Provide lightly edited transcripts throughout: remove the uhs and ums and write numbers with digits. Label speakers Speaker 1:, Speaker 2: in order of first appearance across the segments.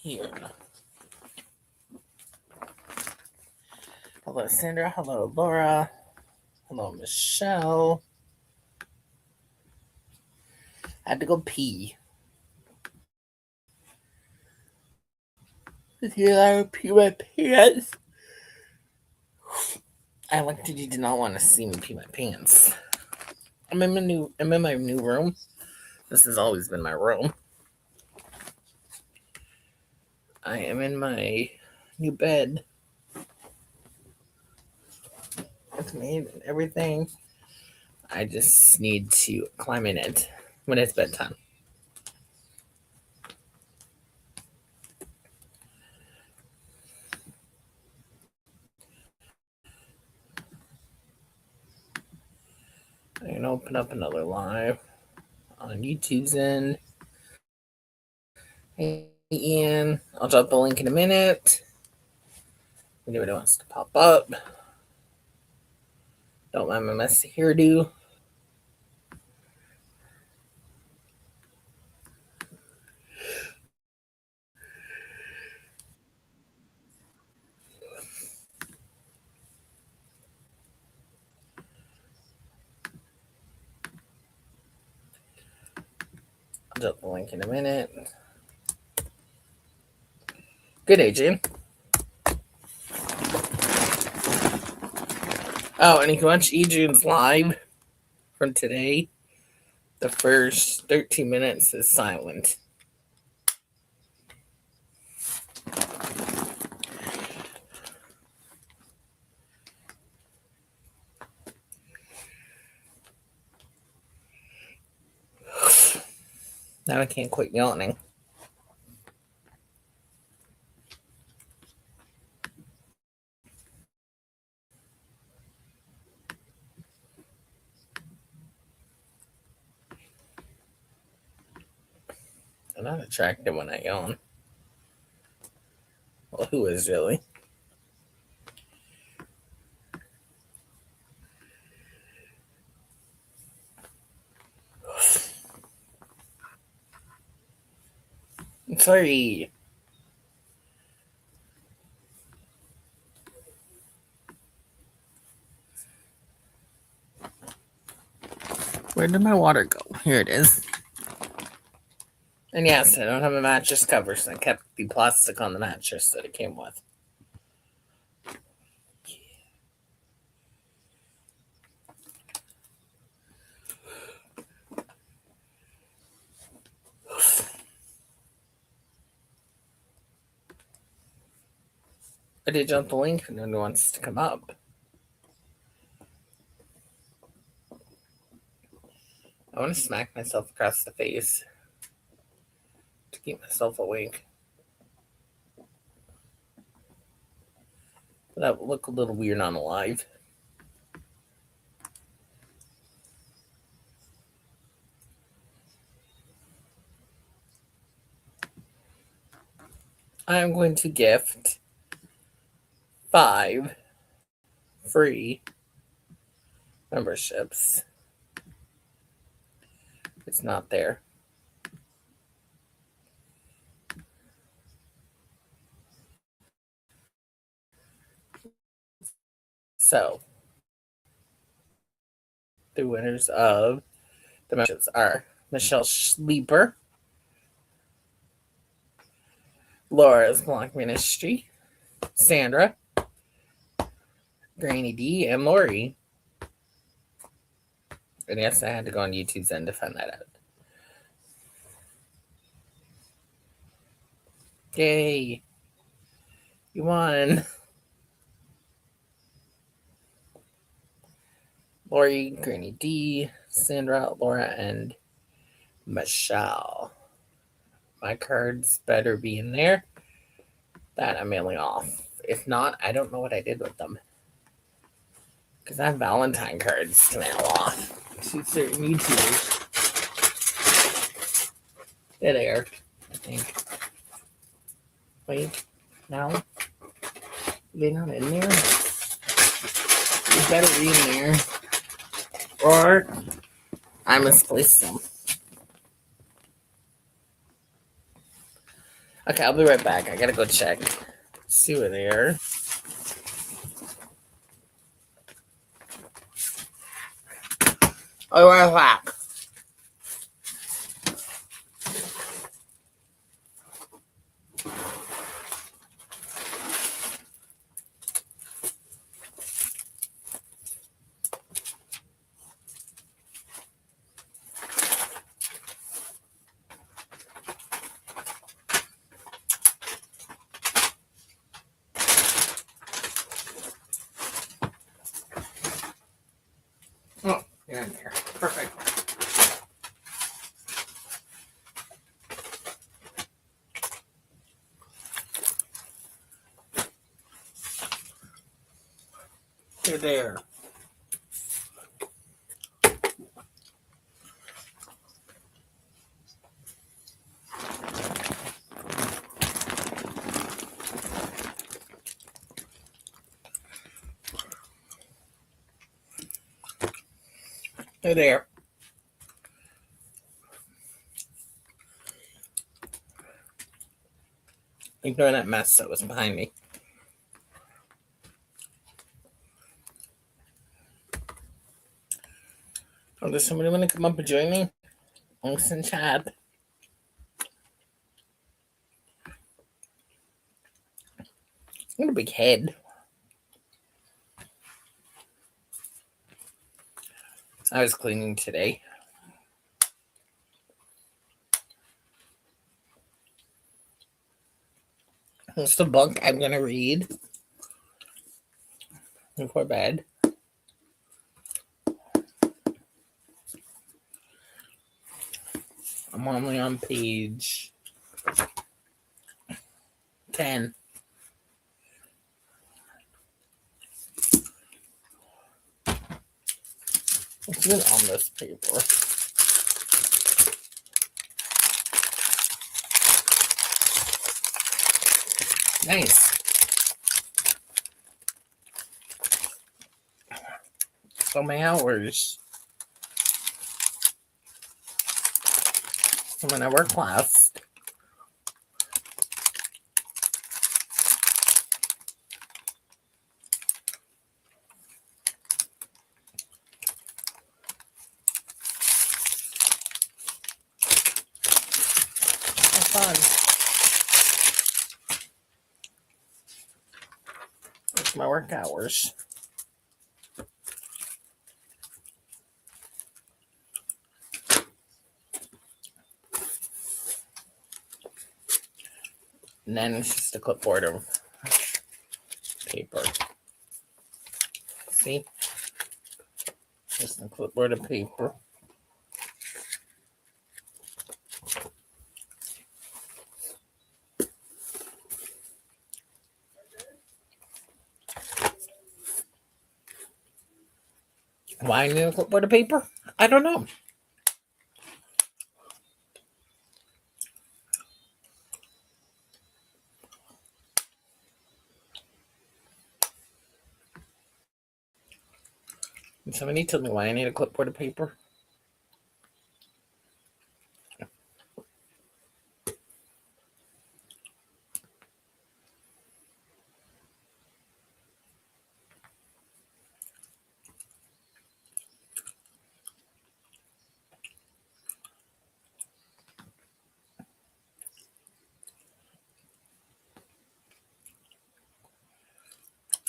Speaker 1: here. Hello, Sandra. Hello, Laura. Hello, Michelle. I had to go pee. Here I pee my pants. I looked at you. Did not want to see me pee my pants. I'm in my new room. This has always been my room. I am in my new bed. It's made and everything. I just need to climb in it when it's bedtime. I'm going to open up another live on YouTube's end. Hey, Ian. I'll drop the link in a minute. If anybody wants to pop up. Don't mind my messy hairdo. I'll drop the link in a minute. Good, Adrian. Oh, and you can watch Adrian's live from today. The first 13 minutes is silent. Now I can't quit yawning. I'm not attractive when I yawn. Well, who is really? I'm sorry. Where did my water go? Here it is. And yes, I don't have a mattress cover, so I kept the plastic on the mattress that it came with. I did jump the link if no one wants to come up. I want to smack myself across the face to keep myself awake. But that would look a little weird on a live. I am going to gift 5 free memberships. It's not there. So, the winners of the memberships are Michelle Sleeper, Laura's Block Ministry, Sandra, Granny D, and Lori. And yes, I had to go on YouTube's end to find that out. Yay! You won! Lori, Granny D, Sandra, Laura, and Michelle. My cards better be in there. That I'm mailing off. If not, I don't know what I did with them. Because I have Valentine cards to mail off to certain YouTubers. There they are, I think. Wait, no? They're not in there? You better be in there. Or I misplaced them. Okay, I'll be right back. I gotta go check. See where they are. Oh, we're back. Oh, you're in there. Perfect. You're there. You're there. Ignore that mess that was behind me. Oh, does somebody want to come up and join me? Listen, Chad. You got a big head. I was cleaning today. What's the book I'm gonna read before bed? I'm only on page 10. What's even on this paper? Nice. So many hours. When I work class. Fun. It's my work hours. And then it's just a clipboard of paper. See? Just a clipboard of paper. Why I need a clipboard of paper? I don't know. Can somebody tell me why I need a clipboard of paper?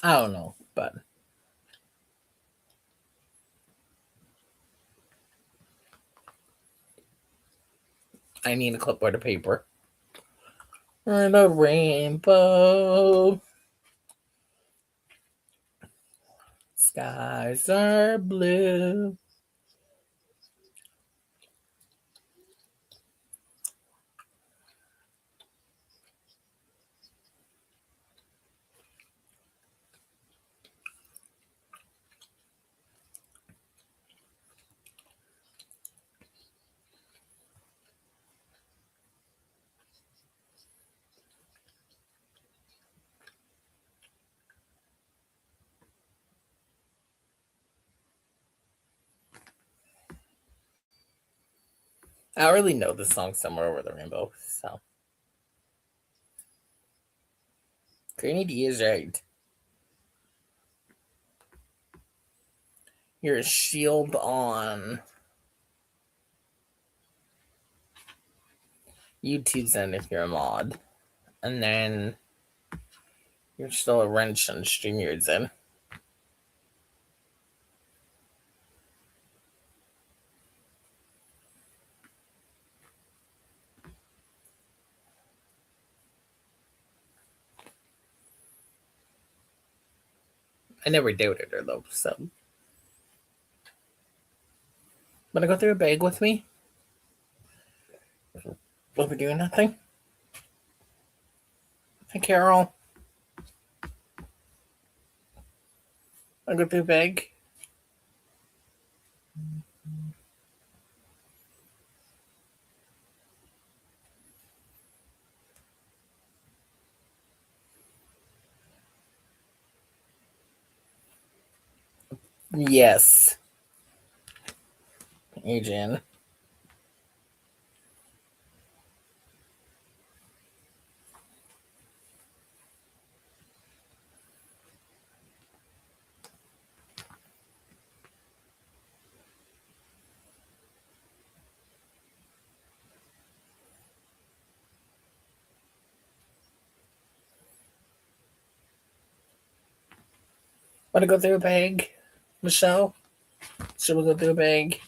Speaker 1: I don't know, but I need a clipboard of paper. And a rainbow. Skies are blue. I already know the song Somewhere Over the Rainbow, so Granny D is right. Your shield on YouTube's end if you're a mod. And then you're still a wrench on StreamYard's end. I never doubted her though, so. Wanna go through a bag with me? We'll be doing nothing. Hi, Carol. Wanna go through a bag? Yes. Adrian. Wanna go through a bag? Michelle? Should we go through a bag?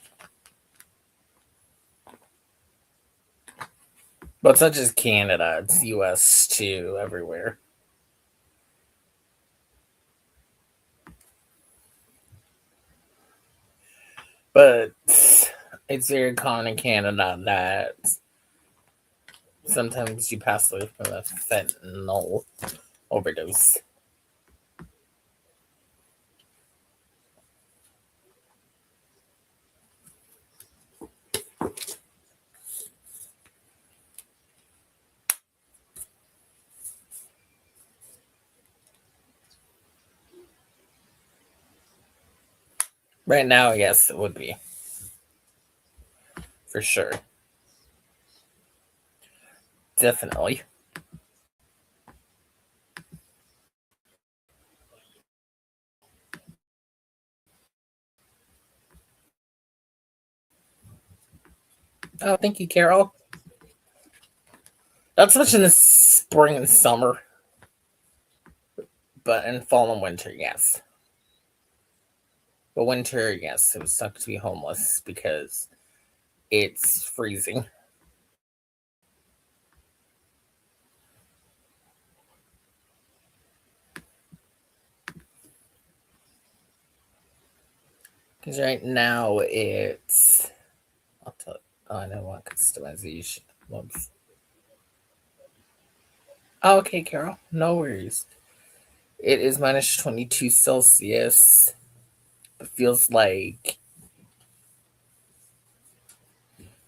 Speaker 1: But it's not just Canada, it's US too, everywhere. But it's very common in Canada that sometimes you pass away from a fentanyl overdose. Right now, yes, it would be. For sure. Definitely. Oh, thank you, Carol. Not so much in the spring and summer, but in fall and winter, yes. But winter, yes, it would suck to be homeless because it's freezing. Because right now it's. I'll tell you. Oh, I don't want customization. Whoops. Oh, okay, Carol. No worries. It is minus 22 Celsius. It feels like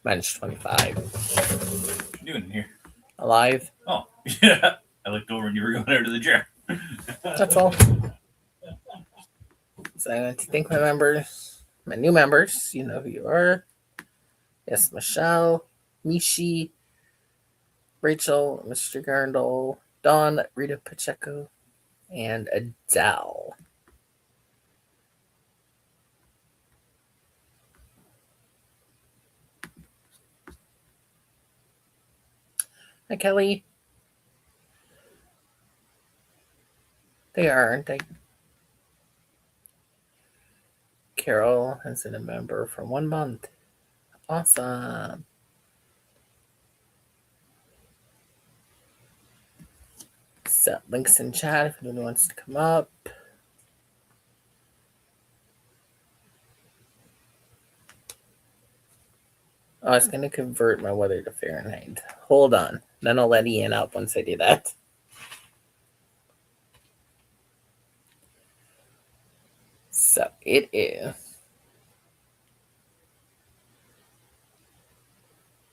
Speaker 1: minus 25.
Speaker 2: What you doing in here?
Speaker 1: Alive.
Speaker 2: Oh, yeah. I looked over and you were going out to the gym.
Speaker 1: That's all. So I want to thank my members, my new members. You know who you are. Yes, Michelle, Mishi, Rachel, Mr. Garndall, Dawn, Rita Pacheco, and Adele. Hi, Kelly. They are, aren't they? Carol has been a member for 1 month. Awesome. So, links in chat if anyone wants to come up. Oh, I was going to convert my weather to Fahrenheit. Hold on. Then I'll let Ian up once I do that. So, it is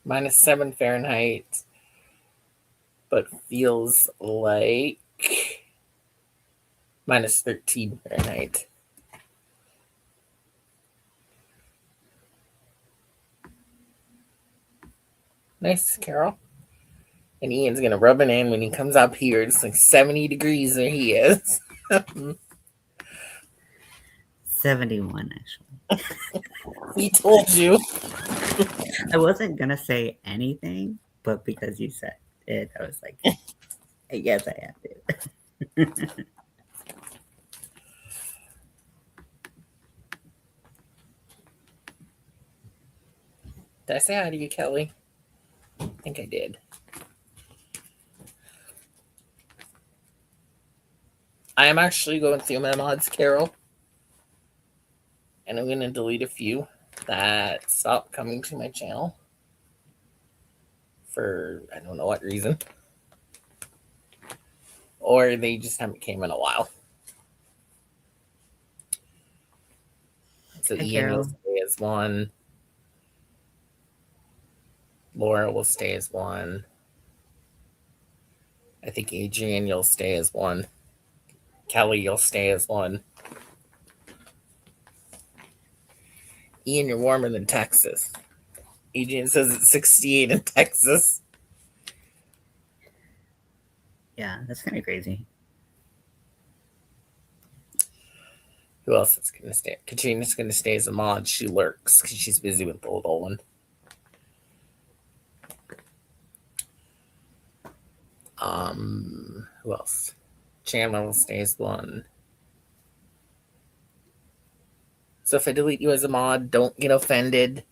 Speaker 1: minus 7 Fahrenheit, but feels like minus 13 Fahrenheit. Nice, Carol. And Ian's gonna rub it in when he comes up here. It's like 70 degrees where he is.
Speaker 3: 71, actually.
Speaker 1: We told you.
Speaker 3: I wasn't gonna say anything, but because you said it, I was like, I guess I have to.
Speaker 1: Did I say hi to you, Kelly? I think I did. I am actually going through my mods, Carol. And I'm going to delete a few that stopped coming to my channel. For I don't know what reason. Or they just haven't came in a while. So
Speaker 3: Hi,
Speaker 1: Ian will
Speaker 3: Carol.
Speaker 1: stay as one. Laura will stay as one. I think Adrian, you'll stay as one. Kelly, you'll stay as one. Ian, you're warmer than Texas. Adrian says it's 68 in Texas.
Speaker 3: Yeah, that's kind of crazy.
Speaker 1: Who else is going to stay? Katrina's going to stay as a mod. She lurks because she's busy with the little one. Who else? Chandler will stay as one. So if I delete you as a mod, don't get offended.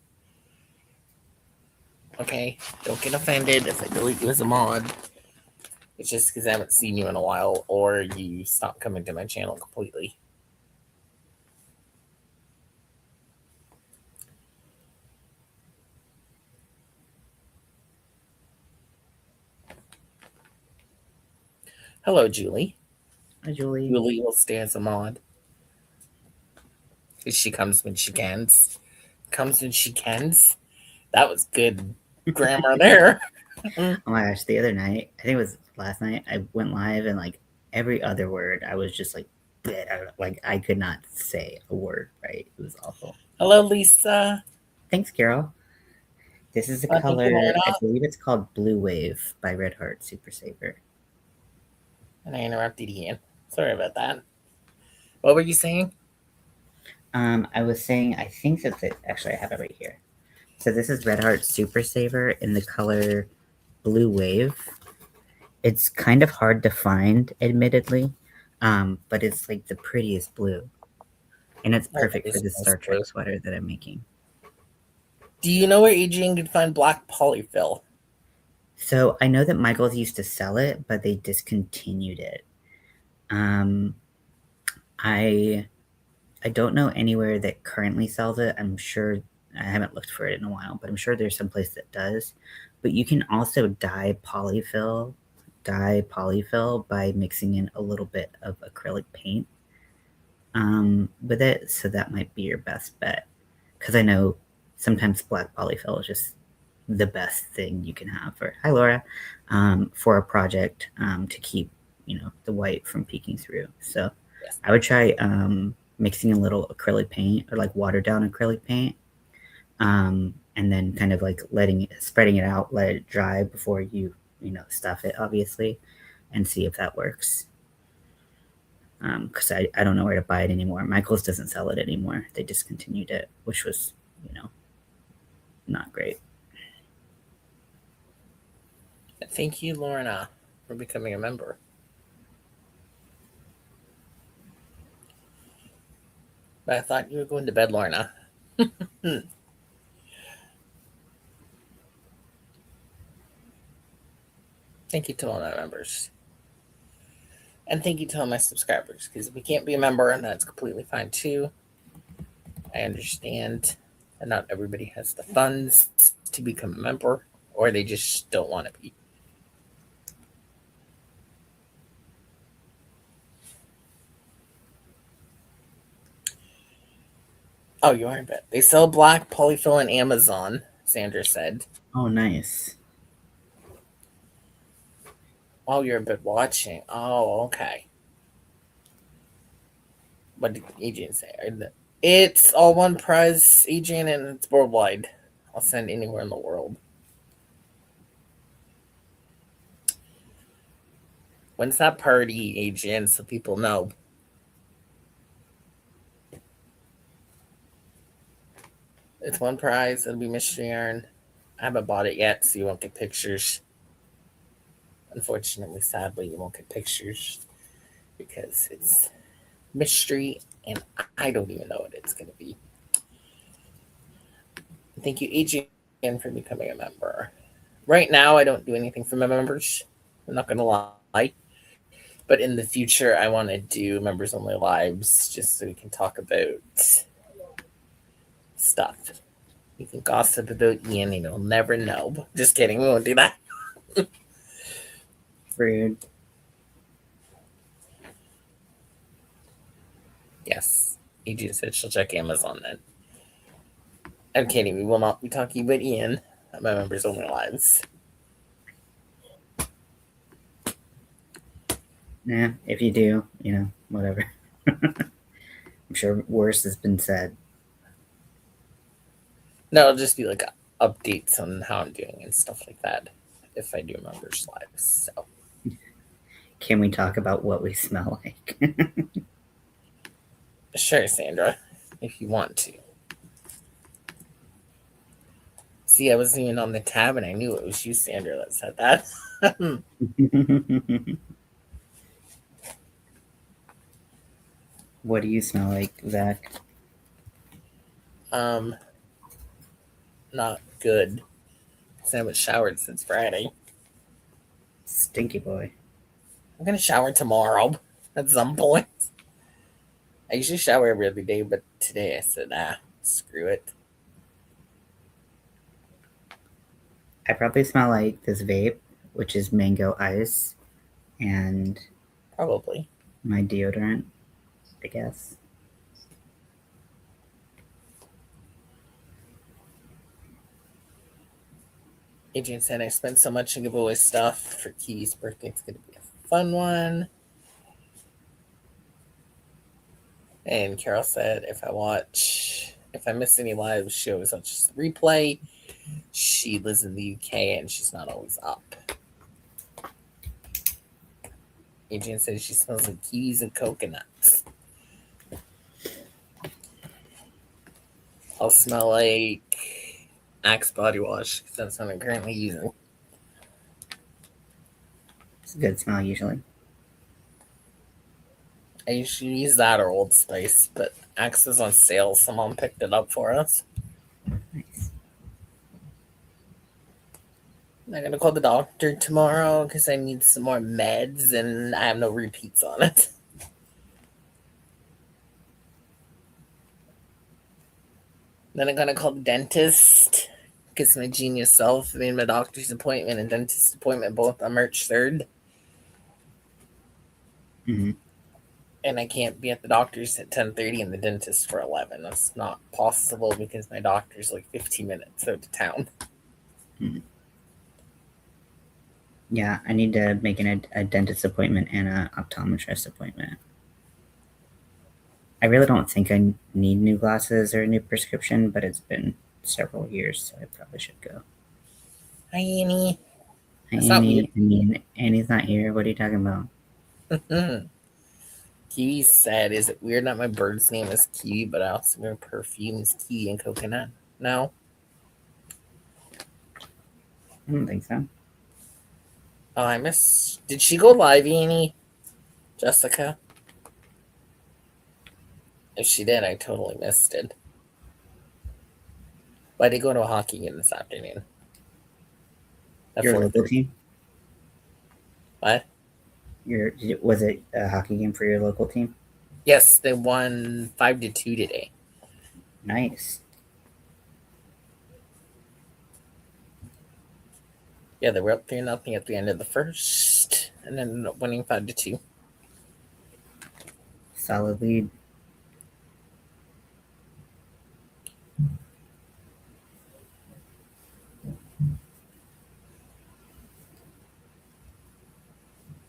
Speaker 1: Okay? Don't get offended if I delete you as a mod. It's just because I haven't seen you in a while or you stopped coming to my channel completely. Hello, Julie.
Speaker 3: Hi, Julie.
Speaker 1: Julie will stay as a mod. She comes when she can. Comes when she can. That was good grammar there.
Speaker 3: Oh my gosh, the other night, I think it was last night, I went live and like every other word, I was just like, like I could not say a word right. It was awful.
Speaker 1: Hello, Lisa.
Speaker 3: Thanks, Carol. This is a color, I believe it's called Blue Wave by Red Heart Super Saver.
Speaker 1: And I interrupted Ian. Sorry about that. What were you saying?
Speaker 3: I was saying, I think that's it. Actually, I have it right here. So this is Red Heart Super Saver in the color Blue Wave. It's kind of hard to find, admittedly, but it's like the prettiest blue. And it's perfect for this Star Trek sweater that I'm making.
Speaker 1: Do you know where Adrian could find black polyfill?
Speaker 3: So I know that Michaels used to sell it, but they discontinued it. I don't know anywhere that currently sells it. I'm sure I haven't looked for it in a while, but I'm sure there's some place that does. But you can also dye polyfill by mixing in a little bit of acrylic paint with it. So that might be your best bet. Because I know sometimes black polyfill is just the best thing you can have for, hi Laura, for a project to keep, the white from peeking through. So yes. I would try mixing a little acrylic paint or like watered down acrylic paint. And then kind of like spreading it out, let it dry before you stuff it, obviously, and see if that works. Because I don't know where to buy it anymore. Michaels doesn't sell it anymore. They discontinued it, which was, not great.
Speaker 1: Thank you, Lorna, for becoming a member. But I thought you were going to bed, Lorna. Thank you to all my members. And thank you to all my subscribers, because if you can't be a member, that's completely fine too. I understand that not everybody has the funds to become a member, or they just don't want to be. Oh, you are in bed. They sell black polyfill on Amazon, Sandra said.
Speaker 3: Oh, nice.
Speaker 1: Oh, you're in bed watching. Oh, okay. What did Adrian say? It's all one price, Adrian, and it's worldwide. I'll send anywhere in the world. When's that party, Adrian, so people know? It's one prize. It'll be mystery yarn. I haven't bought it yet, so you won't get pictures. Unfortunately, sadly, you won't get pictures because it's mystery and I don't even know what it's going to be. Thank you, Adrian, for becoming a member. Right now, I don't do anything for my members. I'm not going to lie. But in the future, I want to do members only lives just so we can talk about stuff. You can gossip about Ian and you'll never know. Just kidding, we won't do that.
Speaker 3: Rude.
Speaker 1: Yes. Adrian said she'll check Amazon then. I'm kidding, we will not be talking about Ian at my members only lives.
Speaker 3: Yeah, if you do, whatever. I'm sure worse has been said.
Speaker 1: No, it'll just be like updates on how I'm doing and stuff like that if I do members lives. So
Speaker 3: Can we talk about what we smell like?
Speaker 1: sure, Sandra, if you want to. See, I wasn't even on the tab and I knew it was you, Sandra, that said that.
Speaker 3: What do you smell like, Zach?
Speaker 1: Not good. I haven't showered since Friday.
Speaker 3: Stinky boy.
Speaker 1: I'm gonna shower tomorrow at some point. I usually shower every other day, but today I said, screw it.
Speaker 3: I probably smell like this vape, which is mango ice, and
Speaker 1: Probably.
Speaker 3: my deodorant, I guess.
Speaker 1: Adrian said I spent so much on giveaway stuff for Kiwi's birthday. It's gonna be a fun one. And Carol said if I miss any live shows, I'll just replay. She lives in the UK and she's not always up. Adrian says she smells like kiwis and coconuts. I'll smell like Axe body wash because that's what I'm currently using.
Speaker 3: It's a good smell usually.
Speaker 1: I usually use that or Old Spice, but Axe is on sale. Someone picked it up for us.
Speaker 3: Nice.
Speaker 1: I'm gonna call the doctor tomorrow because I need some more meds and I have no repeats on it. Then I'm gonna call the dentist because my genius self made my doctor's appointment and dentist appointment both on March 3rd.
Speaker 3: Mm-hmm.
Speaker 1: And I can't be at the doctor's at 10:30 and the dentist for 11. That's not possible because my doctor's like 15 minutes out of town.
Speaker 3: Mm-hmm. Yeah, I need to make a dentist appointment and an optometrist appointment. I really don't think I need new glasses or a new prescription, but it's been several years, so I probably should go.
Speaker 1: Hi, Annie.
Speaker 3: Hi,
Speaker 1: That's not
Speaker 3: Annie. I mean, Annie's not here. What are you talking about?
Speaker 1: Kiwi said, is it weird that my bird's name is Kiwi, but I also wear perfumes, kiwi and coconut? No.
Speaker 3: I don't think so.
Speaker 1: Oh, did she go live, Annie? Jessica? If she did, I totally missed it. But I did go to a hockey game this afternoon.
Speaker 3: Your local team?
Speaker 1: What?
Speaker 3: Was it a hockey game for your local team?
Speaker 1: Yes, they won 5-2 today.
Speaker 3: Nice.
Speaker 1: Yeah, they were up 3-0 at the end of the first, and then ended up winning 5-2.
Speaker 3: Solid lead.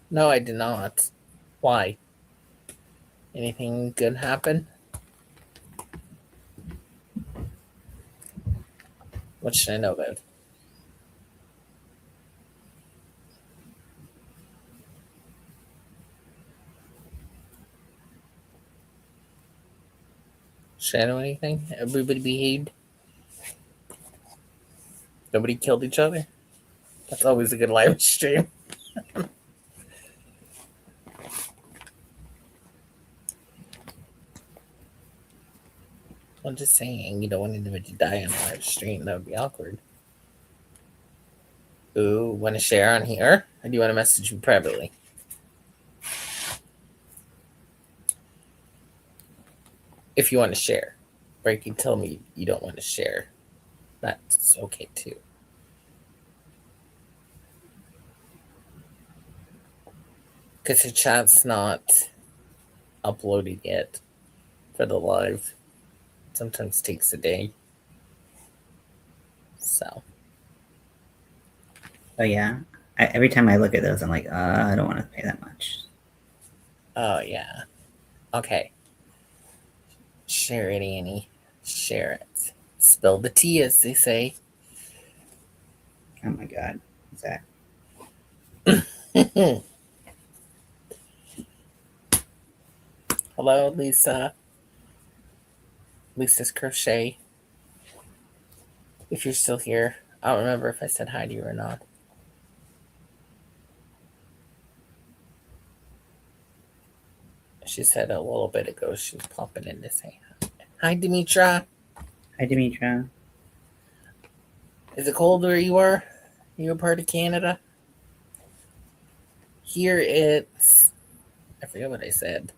Speaker 1: No, I did not. Why? Anything good happen? What should I know about? Shadow anything? Everybody behaved? Nobody killed each other? That's always a good live stream. I'm just saying, you don't want anybody to die on a live stream. That would be awkward. Ooh, want to share on here? Or do you want to message me privately? If you want to share. Or you can tell me you don't want to share. That's okay too. Because the chat's not uploaded yet for the live. Sometimes takes a day. So.
Speaker 3: Oh yeah. Every time I look at those, I'm like, I don't want to pay that much.
Speaker 1: Oh yeah. Okay. Share it, Annie. Share it. Spill the tea, as they say.
Speaker 3: Oh my god, Zach.
Speaker 1: Hello, Lisa. Lisa's Crochet. If you're still here, I don't remember if I said hi to you or not. She said a little bit ago she was popping in to say hi. Hi, Dimitra.
Speaker 3: Hi, Dimitra.
Speaker 1: Is it cold where you are? You're part of Canada? Here it's... I forget what I said.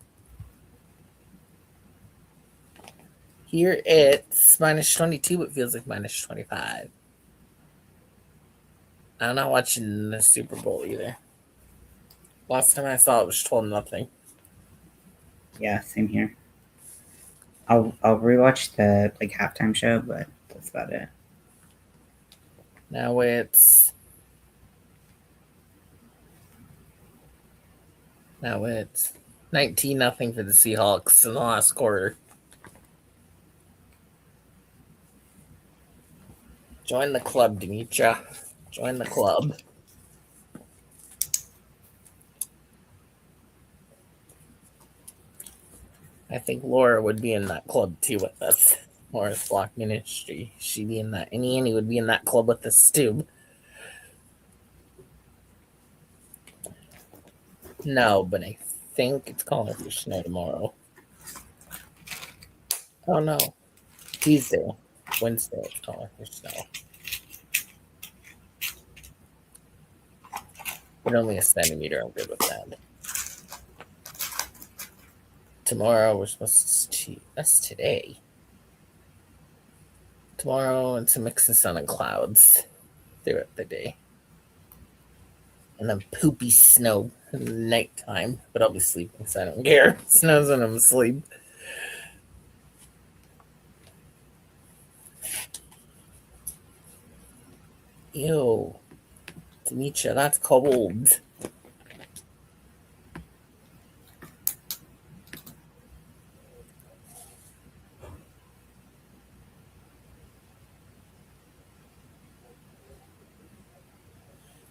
Speaker 1: Here it's minus 22, but feels like minus 25. I'm not watching the Super Bowl either. Last time I saw it was 12-0.
Speaker 3: Yeah, same here. I'll rewatch the halftime show, but that's about it.
Speaker 1: Now it's 19-0 for the Seahawks in the last quarter. Join the club, Dimitra. Join the club. I think Laura would be in that club too with us. Laura's Block Ministry. She'd be in that. And Annie would be in that club with us too. No, but I think it's calling for snow tomorrow. Oh no. Tuesday. Wednesday it's calling for snow. But only a centimeter. I'm good with that. Tomorrow we're supposed to... That's today. Tomorrow and some mix of sun and clouds throughout the day. And then poopy snow in the nighttime. But I'll be sleeping, so I don't care. It snows when I'm asleep. Ew. Demetria, that's cold.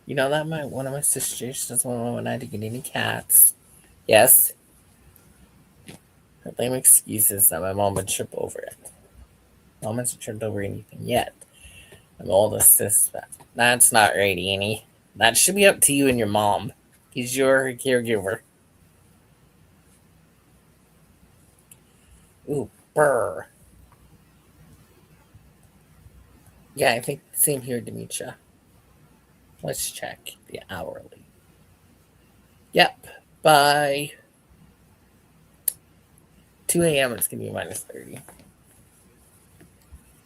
Speaker 1: You know that one of my sisters doesn't want I to get any cats. Yes. Her lame excuse is that my mom would trip over it. Mom hasn't tripped over anything yet. I'm oldest sister. That's not right, Annie. That should be up to you and your mom. He's your caregiver. Ooh, brr. Yeah, I think same here, Demetria. Let's check the hourly. Yep, by 2 a.m. it's going to be minus 30.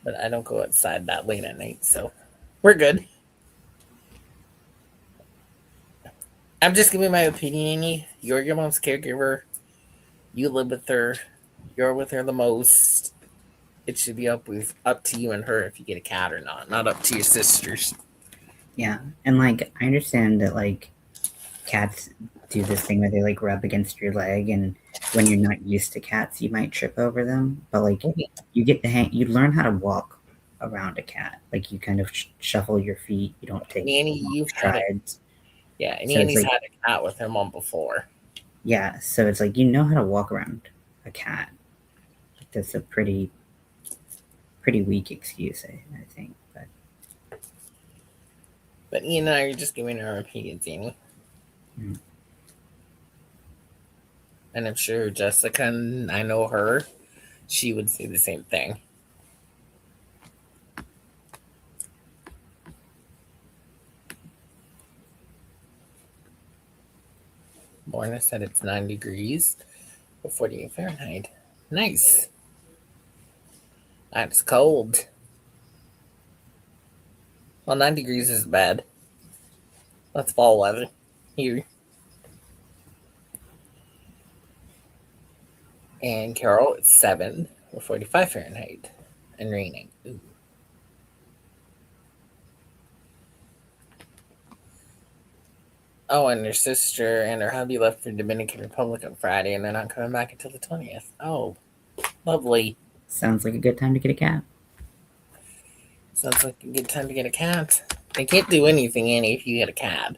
Speaker 1: But I don't go outside that late at night, so we're good. I'm just giving my opinion, Annie. You're your mom's caregiver. You live with her. You're with her the most. It should be up to you and her if you get a cat or not up to your sisters.
Speaker 3: Yeah, and I understand that cats do this thing where they rub against your leg, and when you're not used to cats, you might trip over them. But you get the hang, you learn how to walk around a cat. You kind of shuffle your feet. You don't take
Speaker 1: Annie, you've
Speaker 3: strides.
Speaker 1: Yeah, and Annie's had a cat with her mom before.
Speaker 3: Yeah, so it's you know how to walk around a cat. that's a pretty weak excuse, I think.
Speaker 1: But Ian and I are just giving our opinions, Amy.
Speaker 3: Mm.
Speaker 1: And I'm sure Jessica, and I know her, she would say the same thing. Lorna said it's 9 degrees or 48 Fahrenheit. Nice. That's cold. Well, 9 degrees is bad. That's fall weather here. And Carol, it's 7 or 45 Fahrenheit and raining. Ooh. Oh, and her sister and her hubby left for Dominican Republic on Friday, and they're not coming back until the 20th. Oh, lovely.
Speaker 3: Sounds like a good time to get a cat.
Speaker 1: Sounds like a good time to get a cat. They can't do anything, Annie, if you get a cat.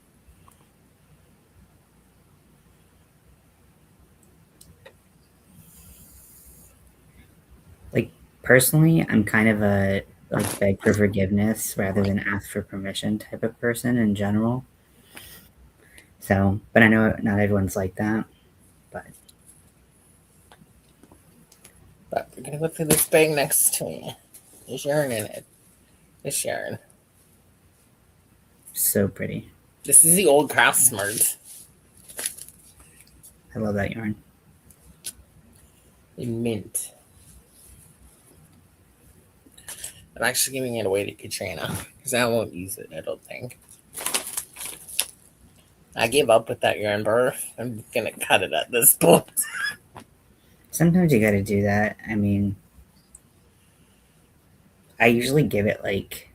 Speaker 3: Like, personally, I'm kind of a like beg for forgiveness rather than ask for permission type of person in general. So, but I know not everyone's like that. But
Speaker 1: we're gonna go through this bag next to me. There's yarn in it. This yarn.
Speaker 3: so pretty.
Speaker 1: This is the old Craftsmart.
Speaker 3: I love that yarn.
Speaker 1: In mint. I'm actually giving it away to Katrina because I won't use it, I don't think. I gave up with that yarn bar. I'm gonna cut it at this point.
Speaker 3: Sometimes you got to do that. I mean, I usually give it like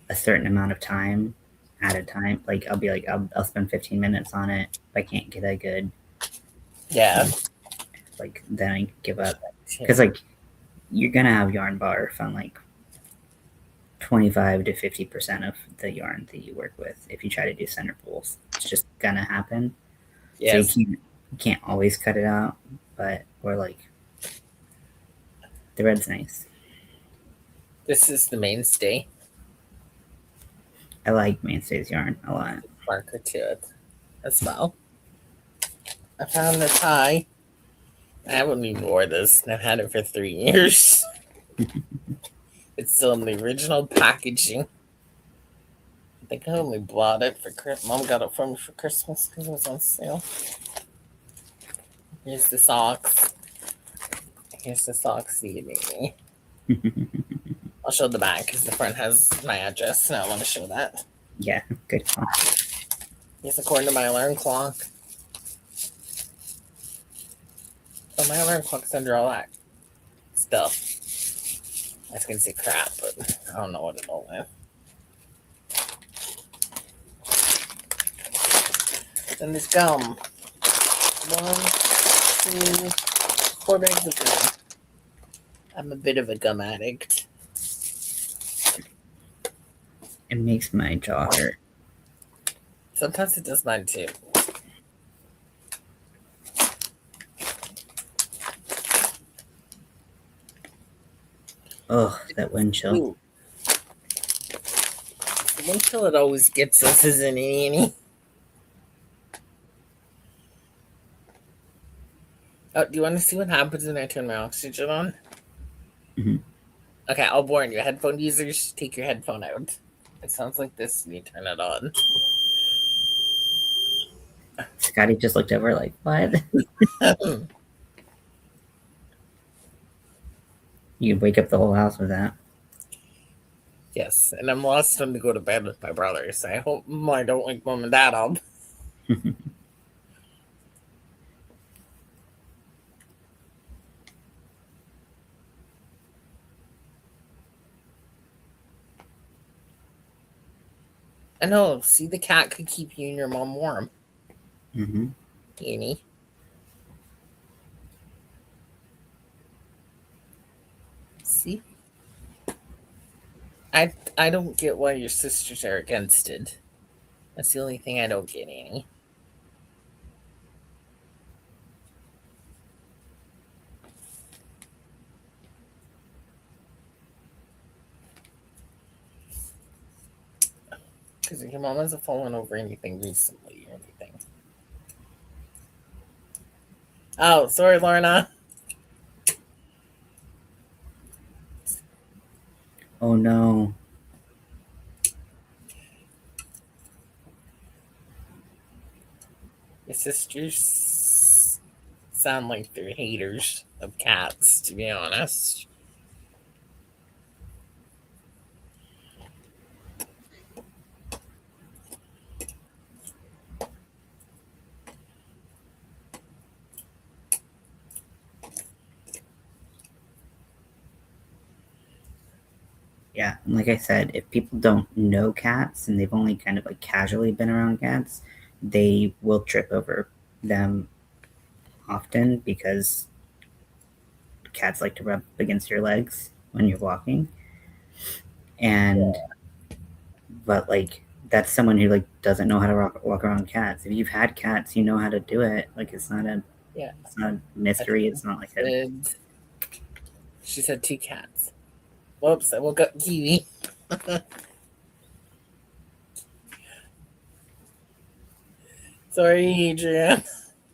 Speaker 3: a certain amount of time at a time. Like, I'll be like, I'll spend 15 minutes on it. If I can't get that good,
Speaker 1: Yeah.
Speaker 3: like, then I give up. Because, like, you're going to have yarn barf on like 25 to 50% of the yarn that you work with if you try to do center pulls. It's just going to happen.
Speaker 1: Yes.
Speaker 3: So you can't always cut it out, but, or like, the red's nice.
Speaker 1: This is the mainstay.
Speaker 3: I like Mainstay's yarn a lot.
Speaker 1: Marker to it as well. I found this tie. I haven't even wore this, and I've had it for 3 years. It's still in the original packaging. I think I only bought it for Christmas. Mom got it for me for Christmas because it was on sale. Here's the socks. Here's the socks you made me. I'll show the back because the front has my address, and I want to show that.
Speaker 3: Yeah, good call.
Speaker 1: Here's according to my alarm clock. So my alarm clock's under all that stuff. I was gonna say crap, but I don't know what it all is. Then there's gum. 1, 2, 4 bags of gum. I'm a bit of a gum addict.
Speaker 3: It makes my jaw hurt.
Speaker 1: Sometimes it does mine too.
Speaker 3: Oh, that wind chill.
Speaker 1: Ooh. The wind chill it always gets us, isn't it, Annie? Oh, do you want to see what happens when I turn my oxygen on?
Speaker 3: Mm-hmm.
Speaker 1: Okay, I'll warn you. Headphone users, take your headphone out. It sounds like this when you turn it on.
Speaker 3: Scotty just looked over like, what? You could wake up the whole house with that.
Speaker 1: Yes, and I'm lost when to go to bed with my brothers. I hope I don't wake mom and dad up. I know. See, the cat could keep you and your mom warm.
Speaker 3: Mm-hmm.
Speaker 1: Annie. See? I don't get why your sisters are against it. That's the only thing I don't get, Annie. Because your mom hasn't fallen over anything recently or anything. Oh, sorry, Lorna.
Speaker 3: Oh no.
Speaker 1: Your sisters sound like they're haters of cats, to be honest.
Speaker 3: Yeah, and like I said, if people don't know cats and they've only kind of like casually been around cats, they will trip over them often because cats like to rub against your legs when you're walking. And but like that's someone who like doesn't know how to walk around cats. If you've had cats, you know how to do it. Like it's not a mystery. It's not like a
Speaker 1: She said 2 cats. Whoops, I woke up Kiwi. Sorry, Adrian.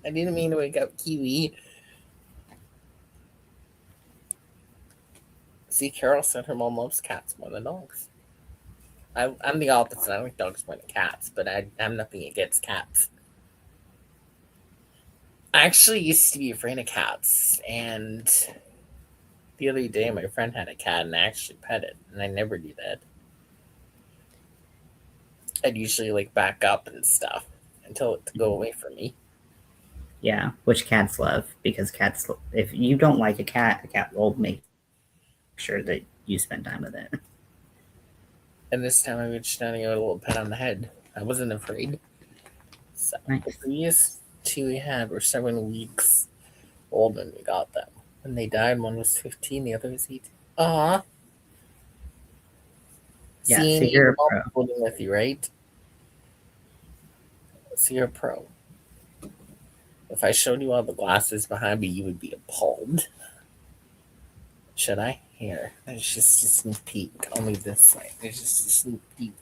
Speaker 1: I didn't mean to wake up Kiwi. See, Carol said her mom loves cats more than dogs. I'm the opposite. I like dogs more than cats, but I'm nothing against cats. I actually used to be afraid of cats, and the other day my friend had a cat and I actually pet it, and I never do that. I'd usually like back up and stuff until it to go away from me.
Speaker 3: yeah, which cats love because cats. If you don't like a cat will make sure that you spend time with it.
Speaker 1: And this time I reached down and got a little pet on the head. I wasn't afraid. So
Speaker 3: Nice.
Speaker 1: the previous 2 we had were 7 weeks old when we got them. When they died, one was 15, the other was 18. Aw.
Speaker 3: Yeah,
Speaker 1: See,
Speaker 3: so you're a
Speaker 1: mom
Speaker 3: pro.
Speaker 1: holding with you, right? So you're a pro. If I showed you all the glasses behind me, you would be appalled. Should I? Here. There's just a sneak peek. Only this way. There's just a sneak peek.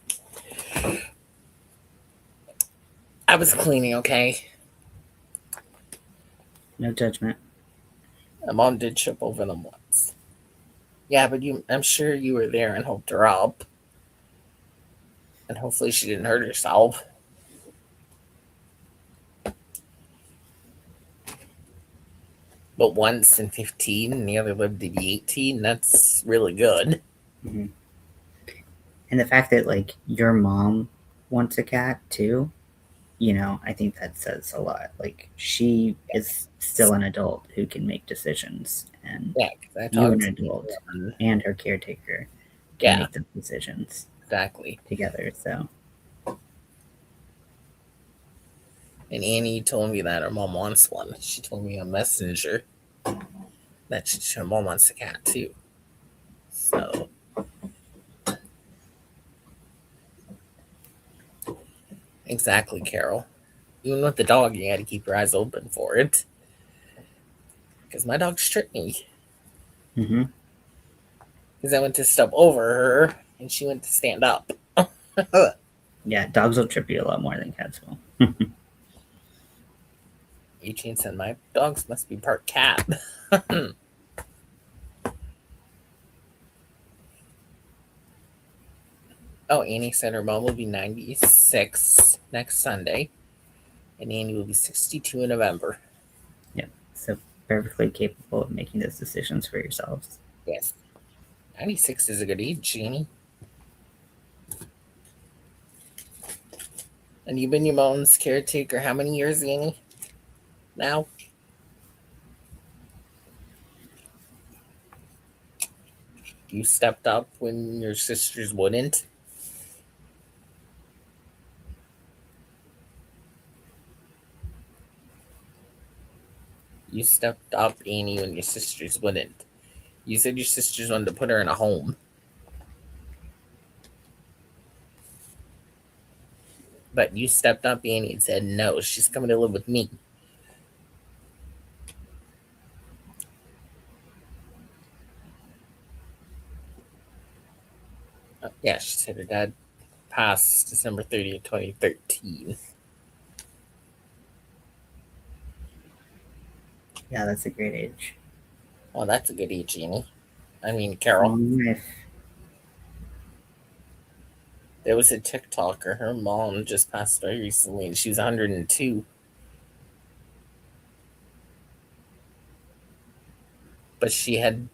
Speaker 1: I was cleaning, okay?
Speaker 3: No judgment.
Speaker 1: My mom did trip over them once. Yeah, but I'm sure you were there and helped her up. And hopefully she didn't hurt herself. But once in 15 and the other lived to be 18, that's really good.
Speaker 3: Mm-hmm. And the fact that like your mom wants a cat too, I think that says a lot. Like she is still an adult who can make decisions, and you're an adult and her caretaker can make those decisions
Speaker 1: exactly
Speaker 3: together. So,
Speaker 1: and Annie told me that her mom wants one. She told me on Messenger that her mom wants a cat too. So exactly, Carol. Even with the dog, you got to keep your eyes open for it. Because my dog tripped me.
Speaker 3: mm-hmm.
Speaker 1: Because I went to step over her and she went to stand up.
Speaker 3: Yeah, dogs will trip you a lot more than cats will.
Speaker 1: Eugene said, my dogs must be part cat. Oh, Annie said her mom will be 96 next Sunday. And Annie will be 62 in November.
Speaker 3: Yeah, so perfectly capable of making those decisions for yourselves.
Speaker 1: Yes. 96 is a good age, Jeannie. And you've been your mom's caretaker how many years, Annie? Now? You stepped up when your sisters wouldn't? You stepped up, Annie, when your sisters wouldn't. You said your sisters wanted to put her in a home. But you stepped up, Annie, and said, no, she's coming to live with me. Yeah, she said her dad passed December 30th, 2013.
Speaker 3: Yeah, that's a great age.
Speaker 1: Well, that's a good age, Annie. I mean, Carol.
Speaker 3: Long life.
Speaker 1: There was a TikToker. Her mom just passed away recently, and she was 102. But she had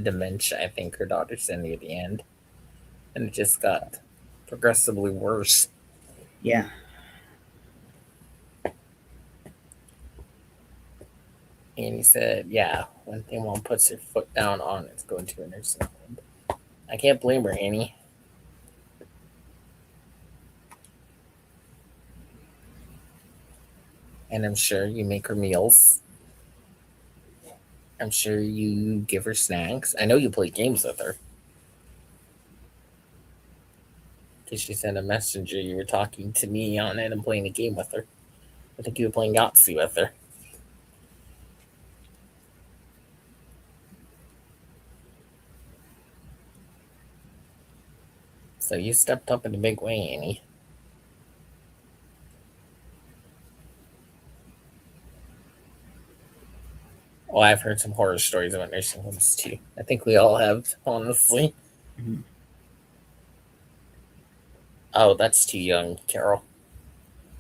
Speaker 1: dementia. I think her daughter said near the end, and it just got progressively worse.
Speaker 3: Yeah.
Speaker 1: And he said, "Yeah, one thing mom puts her foot down on is going to a nursing home." I can't blame her, Annie. And I'm sure you make her meals. I'm sure you give her snacks. I know you play games with her. Because she sent a messenger. You were talking to me on it and playing a game with her. I think you were playing Yahtzee with her. So you stepped up in a big way, Annie. Well, I've heard some horror stories about nursing homes too. I think we all have, honestly.
Speaker 3: Mm-hmm.
Speaker 1: Oh, that's too young, Carol.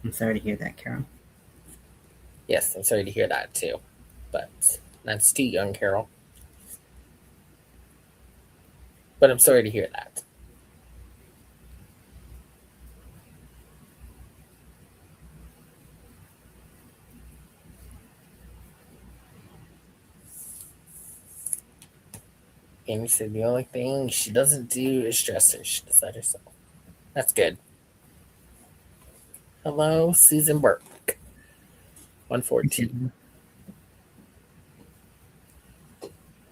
Speaker 3: I'm sorry to hear that, Carol.
Speaker 1: Yes, I'm sorry to hear that too. But that's too young, Carol. But I'm sorry to hear that. Amy said the only thing she doesn't do is dress her. She does that herself. That's good. Hello, Susan Burke. 114.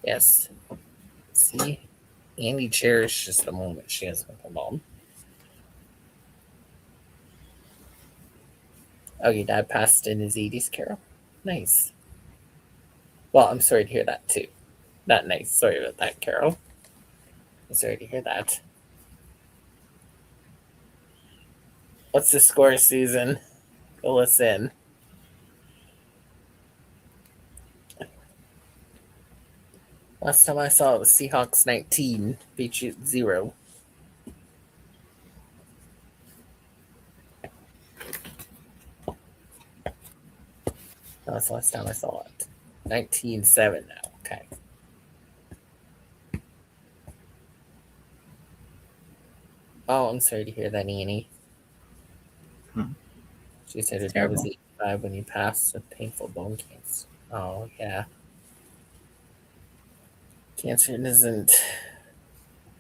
Speaker 1: Yes. See, Andy cherishes the moment she has with her mom. Oh, your dad passed in his 80s, Carol? Nice. Well, I'm sorry to hear that too. Not nice. Sorry about that, Carol. I'm sorry to hear that. What's the score, Susan? Fill us in. Last time I saw it was Seahawks 19, Patriots 0. That was the last time I saw it. 19-7 now. Okay. Oh, I'm sorry to hear that, Annie. She said her dad was 85 when he passed with painful bone cancer. Oh, yeah. Cancer doesn't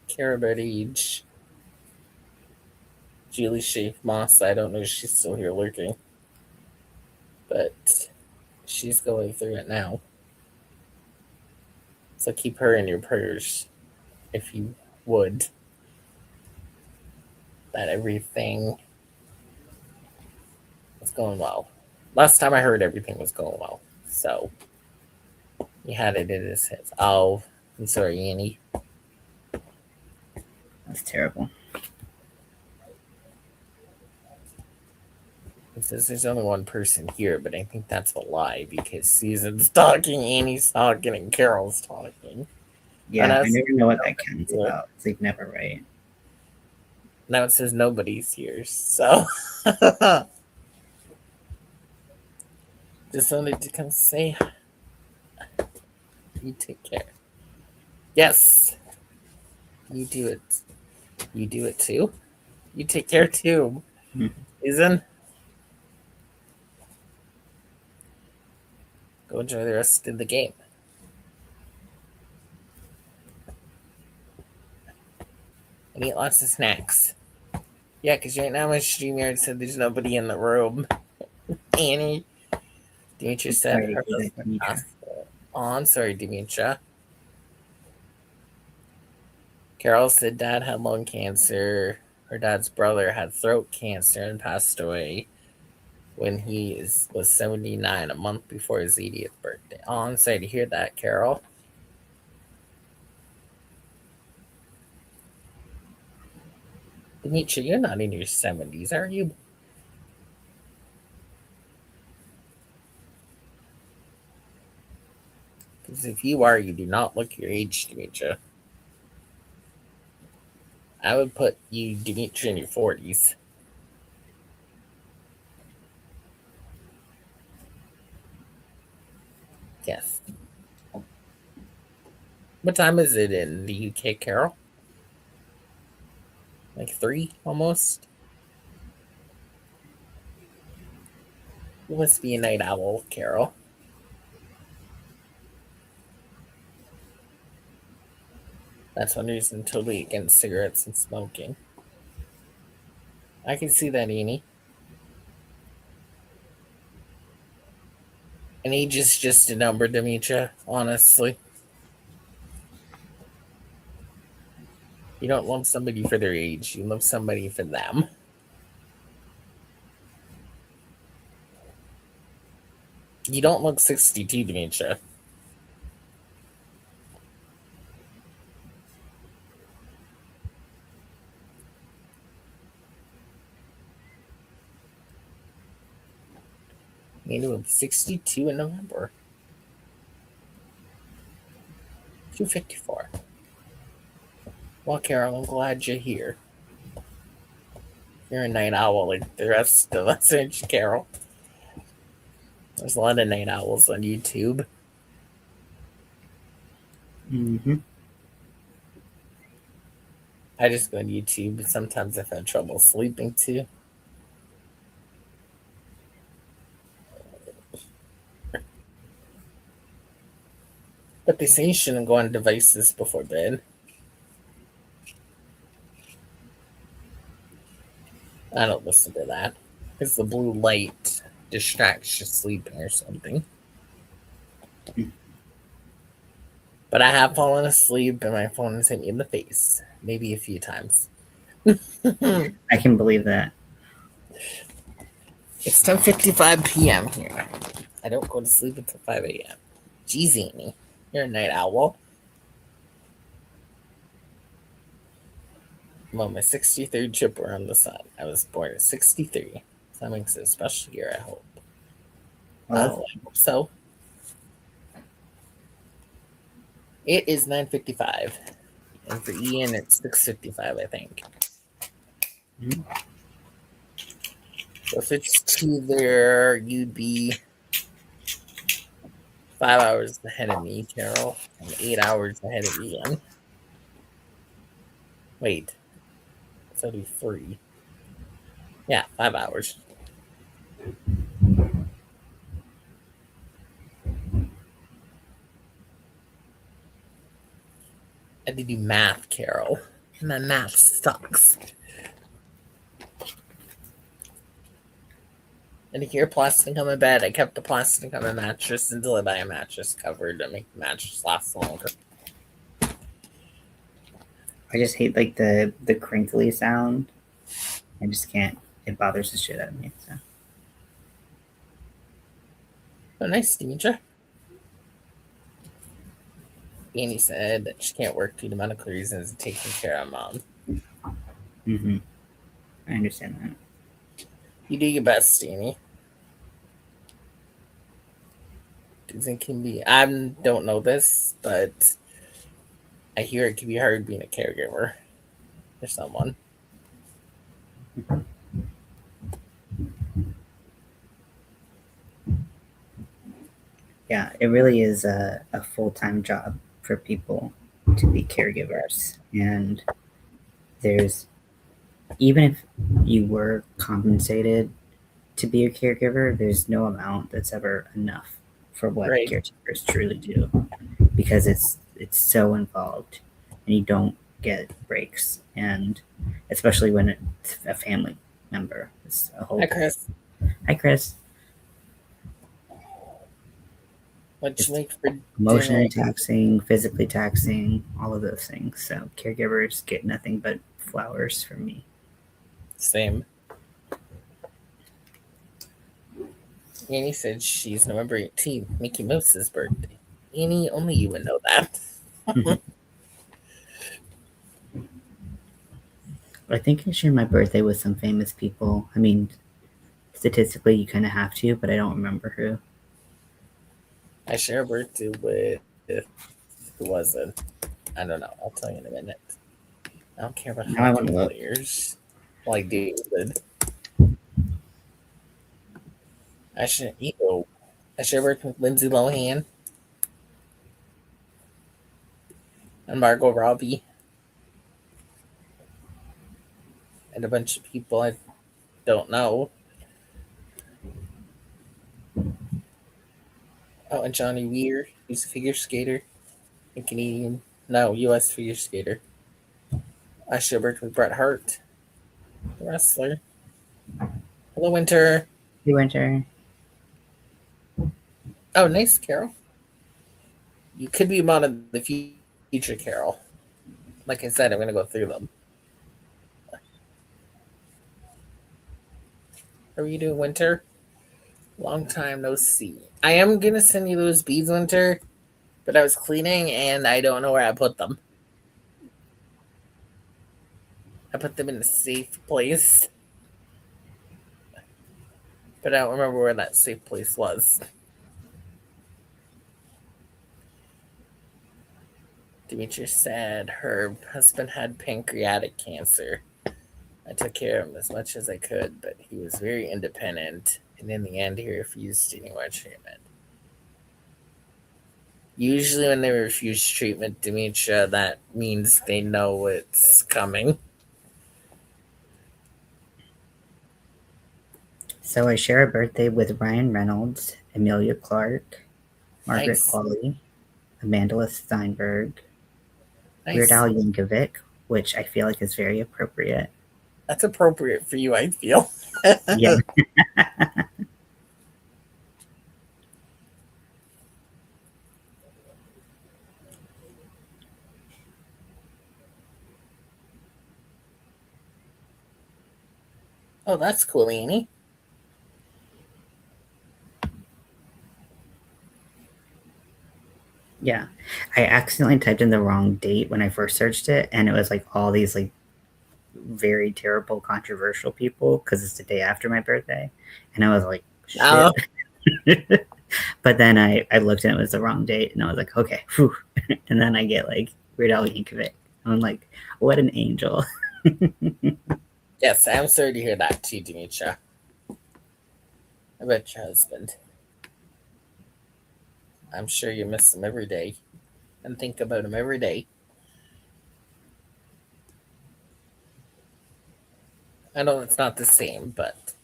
Speaker 1: care about age. Julie Schaaf Moss, I don't know if she's still here lurking. But she's going through it now. So keep her in your prayers, if you would. That everything was going well. Last time I heard, everything was going well. So he had it in his head. Oh, I'm sorry, Annie.
Speaker 3: That's terrible.
Speaker 1: It says there's only one person here, but I think that's a lie because Susan's talking, Annie's talking, and Carol's talking.
Speaker 3: Yeah, I never know what that counts about. It's like never right.
Speaker 1: Now it says nobody's here, so just wanted to come say you take care. Yes, you do it. You do it too. You take care too, Susan. Go enjoy the rest of the game. And eat lots of snacks. Yeah, because right now my StreamYard said there's nobody in the room. Annie. Demetria said her husband passed. Oh, I'm sorry, Demetria. Carol said dad had lung cancer. Her dad's brother had throat cancer and passed away when he was 79, a month before his 80th birthday. Oh, I'm sorry to hear that, Carol. Demetria, you're not in your 70s, are you? Because if you are, you do not look your age, Demetria. I would put you, Demetria, in your 40s. Yes. What time is it in the UK, Carol? Like 3 almost? You must be a night owl, Carol. That's one reason totally against cigarettes and smoking. I can see that, Annie. And age is just a number, Demetria, honestly. You don't love somebody for their age, you love somebody for them. You don't look 62, Demetria. You will be 62 in November. 254. Well, Carol, I'm glad you're here. You're a night owl like the rest of us, aren't you, Carol? There's a lot of night owls on YouTube.
Speaker 3: Mm-hmm.
Speaker 1: I just go on YouTube, but sometimes I've had trouble sleeping too. But they say you shouldn't go on devices before bed. I don't listen to that. Because the blue light distracts you sleeping or something. But I have fallen asleep and my phone has hit me in the face. Maybe a few times.
Speaker 3: I can believe that.
Speaker 1: It's 10:55 p.m. here. I don't go to sleep until 5 a.m. Jeez, Amy. You're a night owl. I'm on my 63rd trip around the sun. I was born at 63. So that makes it a special year, I hope.
Speaker 3: Well,
Speaker 1: I hope so. It is 9:55. And for Ian, it's 6:55, I think.
Speaker 3: Mhm.
Speaker 1: So if it's 2 there, you'd be 5 hours ahead of me, Carol, and 8 hours ahead of Ian. Wait, so that'd be 3. Yeah, 5 hours. I had to do math, Carol. And my math sucks. And to hear plastic on my bed, I kept the plastic on my mattress until I buy a mattress cover to make the mattress last longer.
Speaker 3: I just hate like the crinkly sound. I just can't. It bothers the shit out of me. So.
Speaker 1: Oh, nice, Demetria. Annie said that she can't work due to medical reasons and taking care of mom.
Speaker 3: Mm-hmm. I understand that.
Speaker 1: You do your best, Annie. It can be. I don't know this, but I hear it can be hard being a caregiver for someone.
Speaker 3: Yeah, it really is a full-time job for people to be caregivers. And there's, even if you were compensated to be a caregiver, there's no amount that's ever enough for what
Speaker 1: Right.
Speaker 3: caregivers truly do, because it's so involved and you don't get breaks, and especially when it's a family member. It's a whole.
Speaker 1: Hi, Chris.
Speaker 3: Hi, Chris.
Speaker 1: What'd you make for
Speaker 3: Emotionally
Speaker 1: dinner?
Speaker 3: taxing, physically taxing, all of those things. So caregivers get nothing but flowers from me.
Speaker 1: Same. Annie said she's November 18th, Mickey Mouse's birthday. Annie, only you would know that.
Speaker 3: I think I share my birthday with some famous people. I mean, statistically, you kind of have to, but I don't remember who.
Speaker 1: I share a birthday with who was it? I don't know. I'll tell you in a minute. I don't care about
Speaker 3: Now I want
Speaker 1: hockey
Speaker 3: to look.
Speaker 1: players like David. I should ew. I share a birthday with Lindsay Lohan and Margot Robbie and a bunch of people I don't know. Oh, and Johnny Weir, who's a figure skater, a Canadian, no, U.S. figure skater. I should have worked with Bret Hart, the wrestler. Hello, Winter.
Speaker 3: You Winter.
Speaker 1: Oh, nice, Carol. You could be one of the future, Carol. Like I said, I'm going to go through them. How are you doing, Winter? Long time no see. I am going to send you those beads, Winter, but I was cleaning and I don't know where I put them. I put them in a safe place, but I don't remember where that safe place was. Demetrius said her husband had pancreatic cancer. I took care of him as much as I could, but he was very independent, and in the end, he refused any more treatment. Usually, when they refuse treatment, Demetria, that means they know it's coming.
Speaker 3: So I share a birthday with Ryan Reynolds, Emilia Clarke, Margaret
Speaker 1: Nice.
Speaker 3: Qualley, Amanda Steinberg, Weird
Speaker 1: Nice.
Speaker 3: Al Yankovic, which I feel like is very appropriate.
Speaker 1: That's appropriate for you, I feel.
Speaker 3: Yeah.
Speaker 1: Oh, that's cool, Annie.
Speaker 3: Yeah. I accidentally typed in the wrong date when I first searched it, and it was like all these like very terrible, controversial people because it's the day after my birthday. And I was like, shit.
Speaker 1: Oh.
Speaker 3: But then I looked and it was the wrong date, and I was like, okay, whew. And then I get like Weird Al Yankovic. I'm like, what an angel.
Speaker 1: Yes, I'm sorry to hear that too, Demetria. I bet your husband. I'm sure you miss him every day and think about him every day. I know it's not the same, but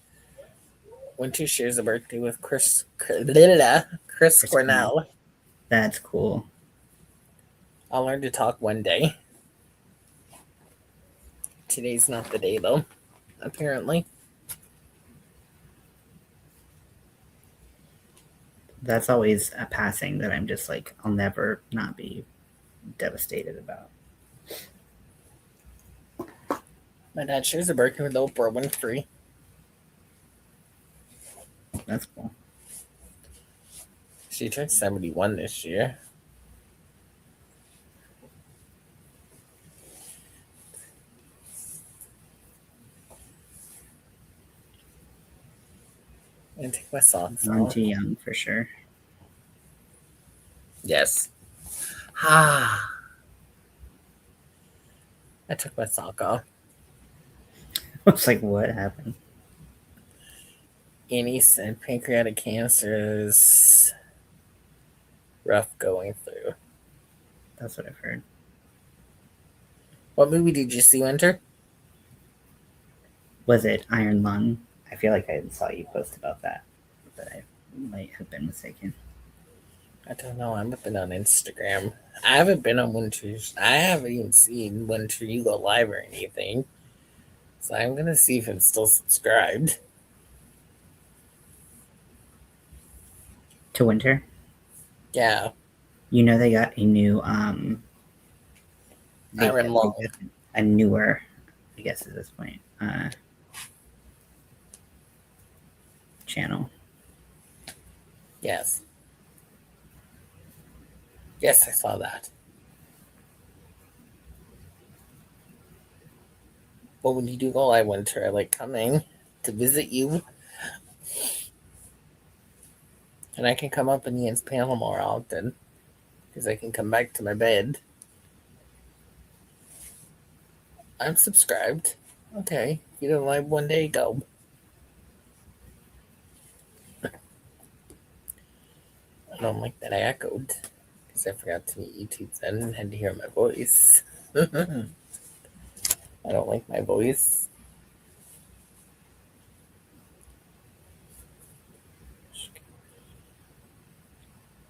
Speaker 1: Winter shares a birthday with Chris Cornell.
Speaker 3: That's cool.
Speaker 1: I'll learn to talk one day. Today's not the day, though, apparently.
Speaker 3: That's always a passing that I'm just like, I'll never not be devastated about.
Speaker 1: My dad shares a birthday with Oprah Winfrey.
Speaker 3: That's cool.
Speaker 1: She turned 71 this year. I'm gonna take my socks
Speaker 3: I'm
Speaker 1: off.
Speaker 3: too young for sure.
Speaker 1: Yes. Ah. I took my sock off.
Speaker 3: I was like, what happened?
Speaker 1: Annie said pancreatic cancer is rough going through.
Speaker 3: That's what I've heard.
Speaker 1: What movie did you see, Winter?
Speaker 3: Was it Iron Lung? I feel like I saw you post about that, but I might have been mistaken.
Speaker 1: I don't know. I haven't been on Instagram. I haven't been on Winter's. I haven't even seen Winter You Go Live or anything. So I'm going to see if I'm still subscribed.
Speaker 3: To Winter?
Speaker 1: Yeah.
Speaker 3: You know they got a new
Speaker 1: Iron Lung.
Speaker 3: a newer, I guess at this point, channel.
Speaker 1: Yes. Yes, I saw that. Well, when you do go live winter, I like coming to visit you. And I can come up in Ian's panel more often. Because I can come back to my bed. I'm subscribed. Okay. You don't live one day, go. I don't like that I echoed. Because I forgot to mute YouTube then and had to hear my voice. I don't like my voice.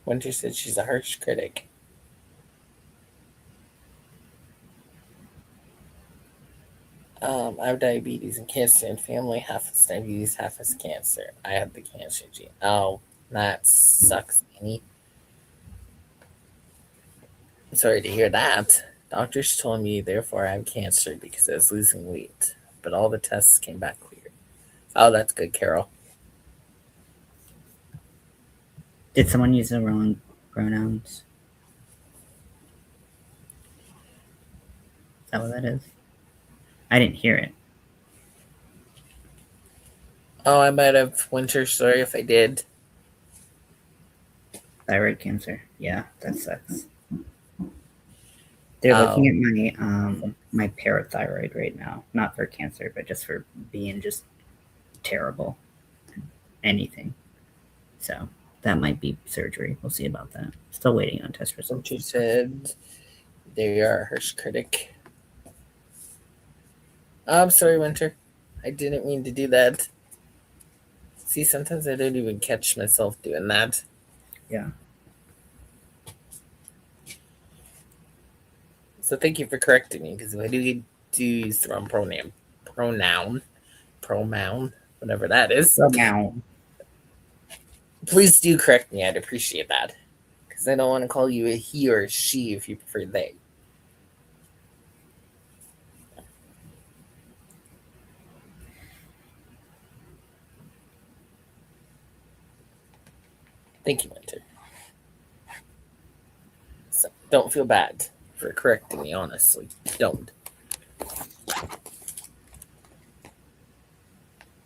Speaker 1: Winter said she's a harsh critic. I have diabetes and cancer in family. Half is diabetes, half is cancer. I have the cancer gene. Oh, that sucks, Annie. I'm sorry to hear that. Doctors told me, therefore, I have cancer because I was losing weight. But all the tests came back clear. Oh, that's good, Carol.
Speaker 3: Did someone use the wrong pronouns? Is that what that is? I didn't hear it.
Speaker 1: Oh, I might have. Winter, sorry if I did.
Speaker 3: Thyroid cancer. Yeah, that sucks. They're looking at my parathyroid right now. Not for cancer, but just for being just terrible. Anything. So that might be surgery. We'll see about that. Still waiting on test results.
Speaker 1: Winter said they are a harsh critic. Oh, I'm sorry, Winter. I didn't mean to do that. See, sometimes I don't even catch myself doing that.
Speaker 3: Yeah.
Speaker 1: So thank you for correcting me, because if I do use the wrong pronoun, whatever that is.
Speaker 3: Pronoun.
Speaker 1: Please do correct me. I'd appreciate that. Because I don't want to call you a he or a she if you prefer they. Thank you, Winter. So don't feel bad for correcting me, honestly. Don't.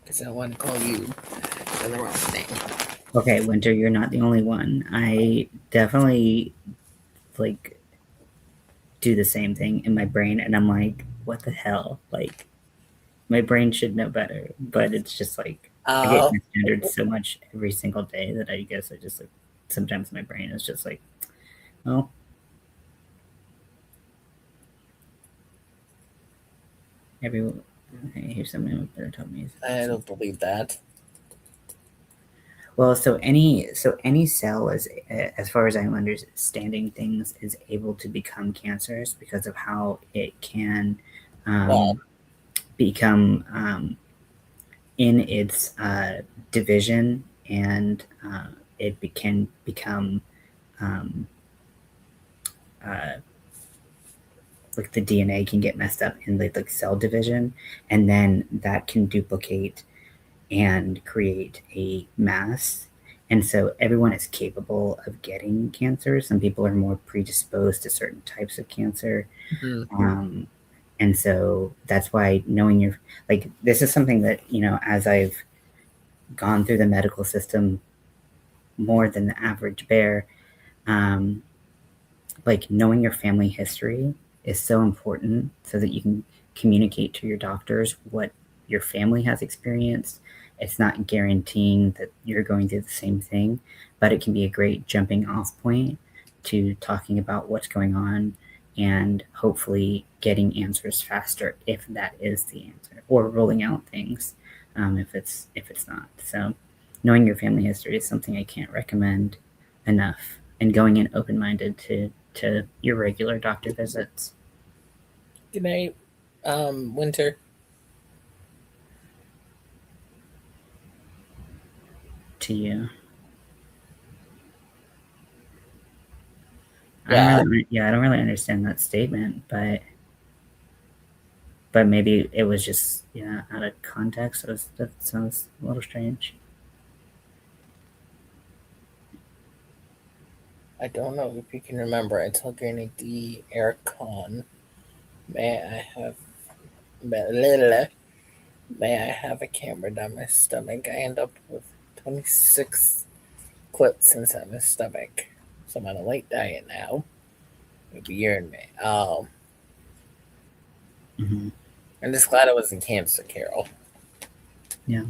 Speaker 1: Because I don't want to call you the wrong thing.
Speaker 3: Okay, Winter, you're not the only one. I definitely do the same thing in my brain, and I'm like, what the hell? Like, my brain should know better, but it's just like I get misgendered so much every single day that I guess I just sometimes my brain is just like, oh. Everyone, here's something better told me.
Speaker 1: I don't believe that.
Speaker 3: Well, so any cell is, as far as I'm understanding things, is able to become cancerous because of how it can become in its division, and it can become like the DNA can get messed up in the cell division, and then that can duplicate and create a mass. And so everyone is capable of getting cancer. Some people are more predisposed to certain types of cancer.
Speaker 1: Mm-hmm.
Speaker 3: And so that's why knowing your, like, this is something that, as I've gone through the medical system more than the average bear, like knowing your family history is so important so that you can communicate to your doctors what your family has experienced. It's not guaranteeing that you're going through the same thing, but it can be a great jumping off point to talking about what's going on and hopefully getting answers faster if that is the answer, or ruling out things if it's not. So knowing your family history is something I can't recommend enough, and going in open-minded to your regular doctor visits.
Speaker 1: Good night, Winter.
Speaker 3: To you.
Speaker 1: Yeah.
Speaker 3: I don't really understand that statement, but maybe it was just out of context. That sounds a little strange.
Speaker 1: I don't know if you can remember. I told Granny D, Eric Kahn, may I have May I have a camera down my stomach? I end up with 26 clips inside my stomach. So I'm on a late diet now. Maybe you're in me.
Speaker 3: Hmm.
Speaker 1: I'm just glad it wasn't cancer, Carol.
Speaker 3: Yeah.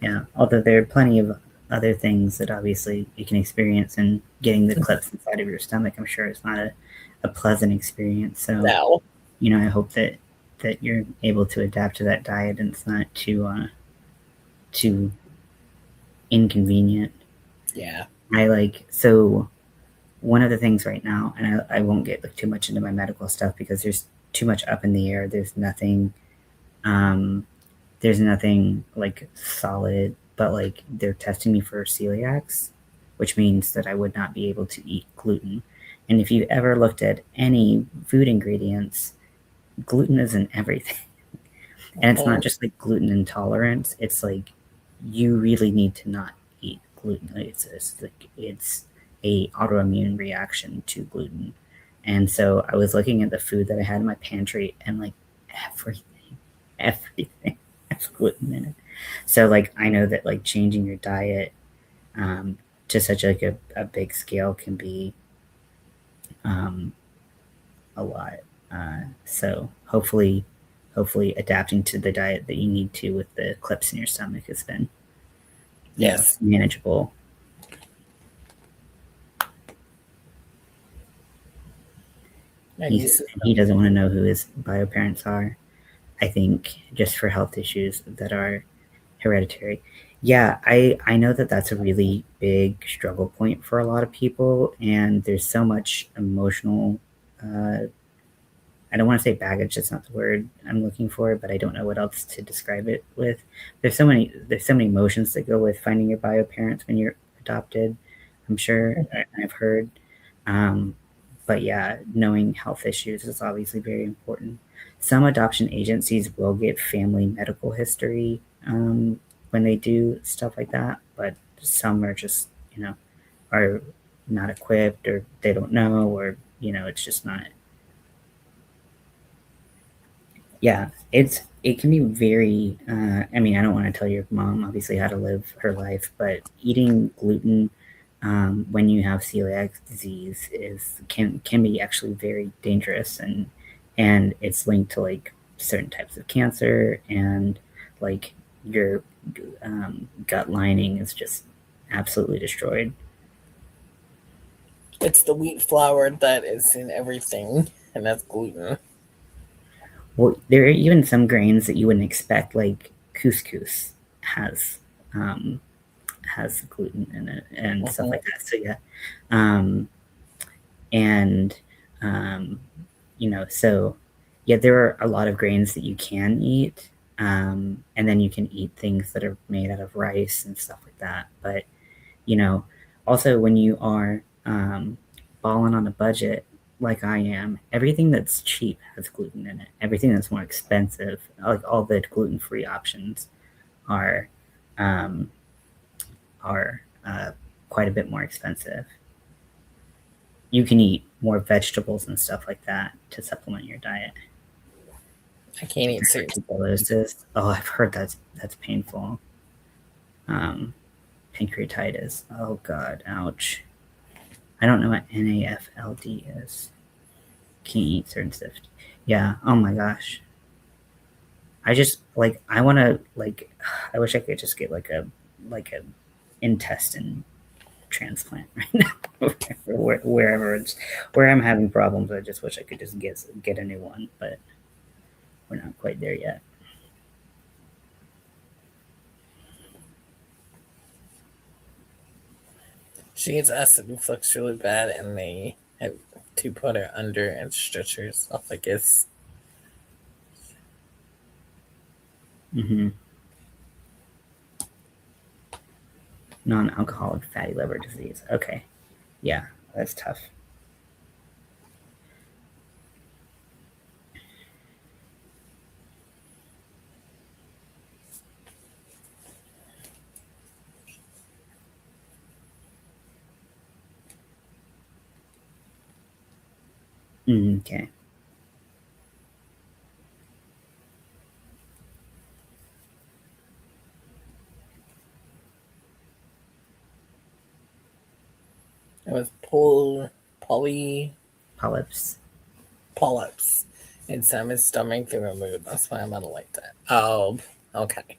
Speaker 3: Yeah. Although there are plenty of other things that obviously you can experience, and getting the clips inside of your stomach, I'm sure it's not a pleasant experience. So,
Speaker 1: No.
Speaker 3: I hope that you're able to adapt to that diet and it's not too inconvenient.
Speaker 1: Yeah.
Speaker 3: So one of the things right now, and I won't get too much into my medical stuff because there's too much up in the air. Um, there's nothing like solid, but like they're testing me for celiacs, which means that I would not be able to eat gluten. And if you've ever looked at any food ingredients, gluten is in everything. And it's not just like gluten intolerance. It's like you really need to not eat gluten. It's a autoimmune reaction to gluten. And so I was looking at the food that I had in my pantry, and like everything has gluten in it. So like I know that like changing your diet to such like a big scale can be um, a lot. So hopefully adapting to the diet that you need to with the clips in your stomach has been
Speaker 1: Yes.
Speaker 3: manageable. He doesn't want to know who his bio parents are. I think just for health issues that are hereditary. Yeah, I know that that's a really big struggle point for a lot of people, and there's so much emotional. I don't want to say baggage. That's not the word I'm looking for, but I don't know what else to describe it with. There's so many emotions that go with finding your bio parents when you're adopted. I'm sure I've heard. Um, but yeah, knowing health issues is obviously very important. Some adoption agencies will get family medical history when they do stuff like that, but some are just, are not equipped, or they don't know, or, it's just not. Yeah, it can be very. I mean, I don't want to tell your mom obviously how to live her life, but eating gluten when you have celiac disease can be actually very dangerous, and it's linked to like certain types of cancer, and like your gut lining is just absolutely destroyed.
Speaker 1: It's the wheat flour that is in everything, and that's gluten.
Speaker 3: Well, there are even some grains that you wouldn't expect, like couscous has um, has gluten in it and stuff like that. So yeah, um, and um, so yeah, there are a lot of grains that you can eat, and then you can eat things that are made out of rice and stuff like that. But you know, also when you are balling on a budget like I am, everything that's cheap has gluten in it. Everything that's more expensive, like all the gluten-free options, are um, are quite a bit more expensive. You can eat more vegetables and stuff like that to supplement your diet.
Speaker 1: I can't eat certain.
Speaker 3: Tuberculosis. Oh, I've heard that's painful. Pancreatitis. Oh God, ouch. I don't know what NAFLD is. Can't eat certain stuff. Yeah. Oh my gosh. I just like I want to like. I wish I could just get like a intestine transplant right now. Wherever it's where I'm having problems, I just wish I could just get a new one, but we're not quite there yet.
Speaker 1: She gets acid reflux really bad, and they have to put her under and stretch her esophagus.
Speaker 3: Mm-hmm. Non-alcoholic fatty liver disease. Okay. Yeah, that's tough. Okay.
Speaker 1: It was
Speaker 3: Polyps.
Speaker 1: polyps inside his stomach. They removed. That's why I'm gonna like that. Oh, okay.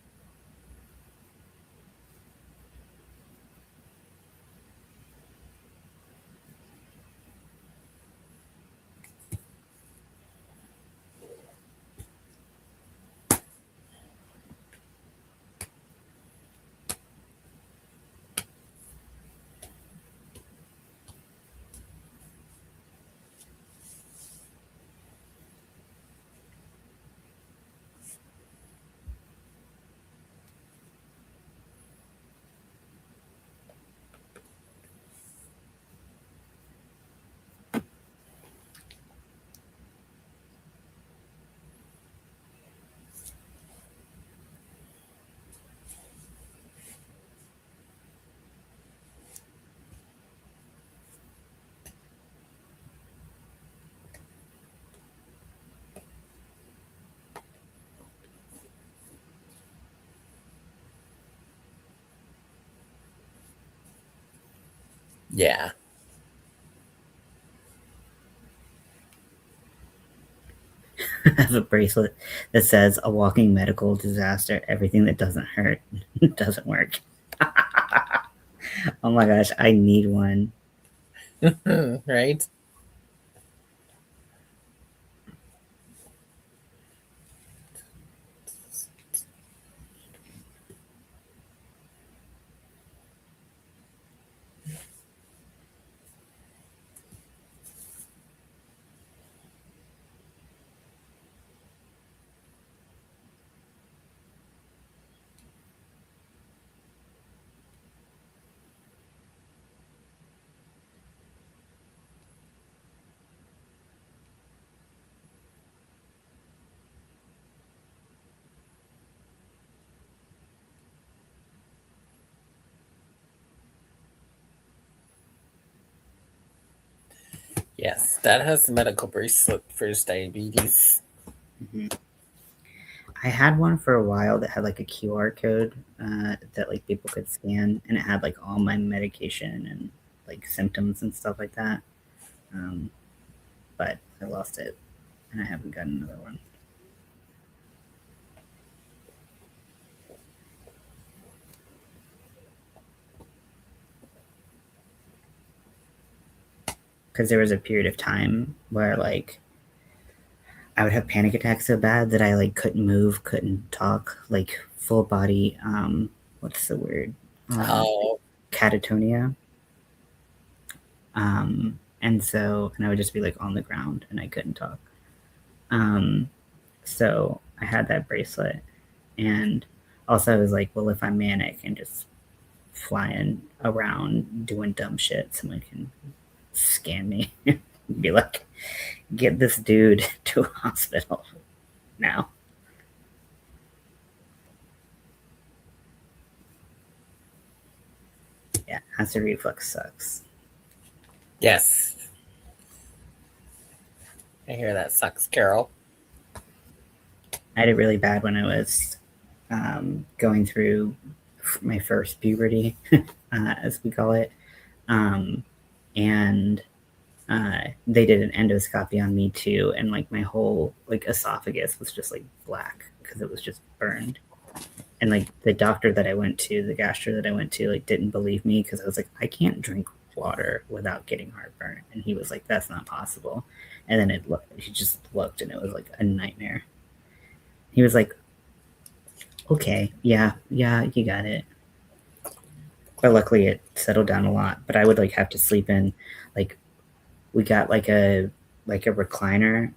Speaker 1: Yeah.
Speaker 3: I have a bracelet that says a walking medical disaster. Everything that doesn't hurt doesn't work. Oh my gosh, I need one.
Speaker 1: Right? Yes, that has the medical bracelet for his diabetes.
Speaker 3: Mhm. I had one for a while that had like a QR code that like people could scan, and it had like all my medication and like symptoms and stuff like that. But I lost it, and I haven't gotten another one. Because there was a period of time where like I would have panic attacks so bad that I like couldn't move, couldn't talk, like full body. What's the word?
Speaker 1: Oh,
Speaker 3: Catatonia. And I would just be like on the ground and I couldn't talk. So I had that bracelet, and also I was like, well, if I'm manic and just flying around doing dumb shit, someone can scan me, be like, get this dude to a hospital now. Yeah, acid reflux sucks.
Speaker 1: yes. I hear that sucks, Carol.
Speaker 3: I had it really bad when I was going through my first puberty, as we call it. And they did an endoscopy on me too, and like my whole like esophagus was just like black because it was just burned. And like the doctor that I went to, the gastro that I went to, like didn't believe me because I was like, I can't drink water without getting heartburn, and he was like, that's not possible. And then he just looked, and it was like a nightmare. He was like, okay, yeah, you got it. But luckily it settled down a lot. But I would like have to sleep in, like, we got like a recliner,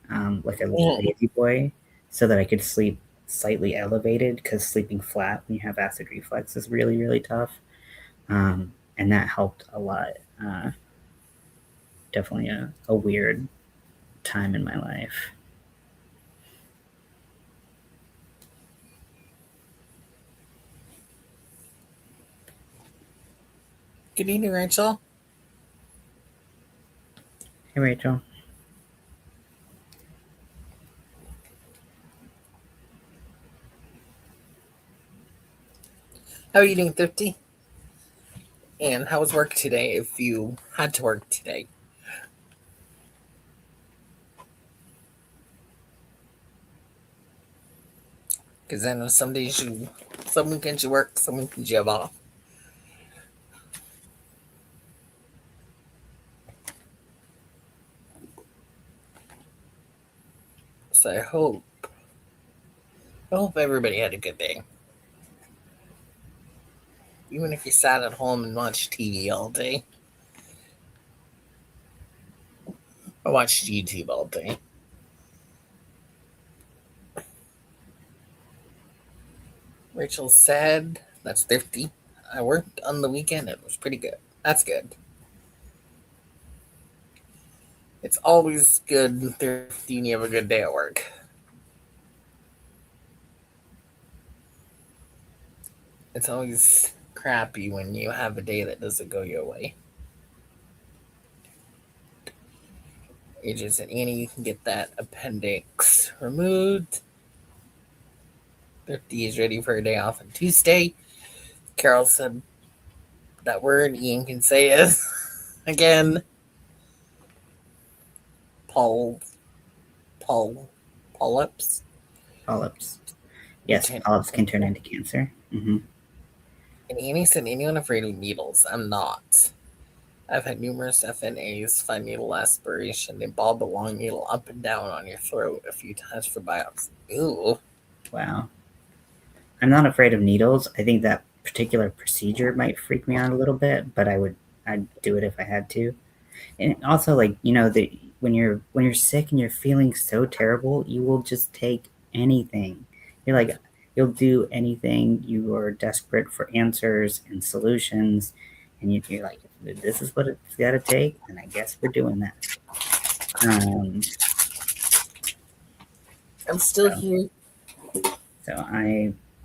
Speaker 3: like a lazy boy, so that I could sleep slightly elevated, because sleeping flat when you have acid reflux is really, really tough. And that helped a lot. Definitely a weird time in my life.
Speaker 1: Good evening, Rachel.
Speaker 3: Hey, Rachel.
Speaker 1: How are you doing, Thrifty? And how was work today if you had to work today? Because I know some days some weekends you work, some weekends you have off. So I hope everybody had a good day. Even if you sat at home and watched TV all day. I watched YouTube all day. Rachel said, that's thrifty. I worked on the weekend. It was pretty good. That's good. It's always good thrifty and you have a good day at work. It's always crappy when you have a day that doesn't go your way. Agents and Annie, you can get that appendix removed. Thrifty is ready for a day off on Tuesday. Carol said that word Ian can say is again. Polyps.
Speaker 3: Polyps. Yes, polyps can turn into cancer. Mm-hmm.
Speaker 1: And Annie said, anyone afraid of needles? I'm not. I've had numerous FNAs, fine needle aspiration. They bob a long needle up and down on your throat a few times for biopsy. Ooh.
Speaker 3: Wow. I'm not afraid of needles. I think that particular procedure might freak me out a little bit, but I'd do it if I had to. And also, like, you know, when you're sick and you're feeling so terrible, you will just take anything. You'll do anything. You are desperate for answers and solutions, and you're like, this is what it's got to take, and I guess we're doing that.
Speaker 1: I'm still here.
Speaker 3: So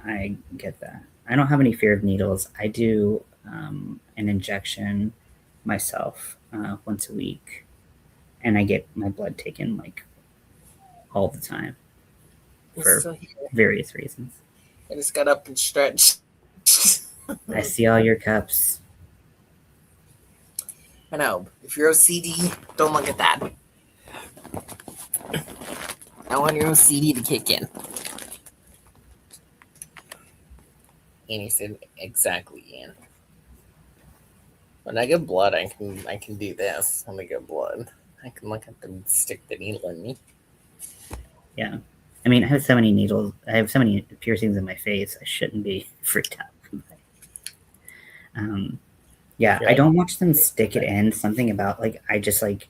Speaker 3: I get that. I don't have any fear of needles. I do an injection myself once a week, and I get my blood taken like all the time for various reasons.
Speaker 1: I just got up and stretched.
Speaker 3: I see all your cups.
Speaker 1: I know. If you're OCD, don't look at that. I want your OCD to kick in. Annie said, exactly, Ian. When I get blood, I can do this. When I get blood, I can look at them, stick the needle in me.
Speaker 3: Yeah. I mean, I have so many needles. I have so many piercings in my face. I shouldn't be freaked out. Yeah, I don't watch them stick it in. Something about like I just like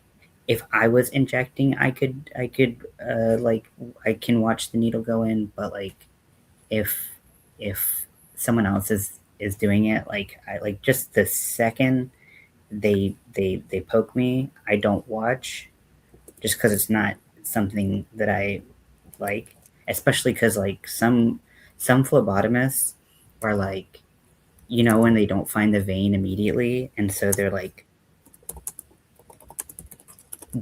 Speaker 3: if I was injecting, I could like I can watch the needle go in, but like if someone else is doing it, like I like just the second they poke me, I don't watch just because it's not something that I like, especially because like some phlebotomists are like, you know, when they don't find the vein immediately, and so they're like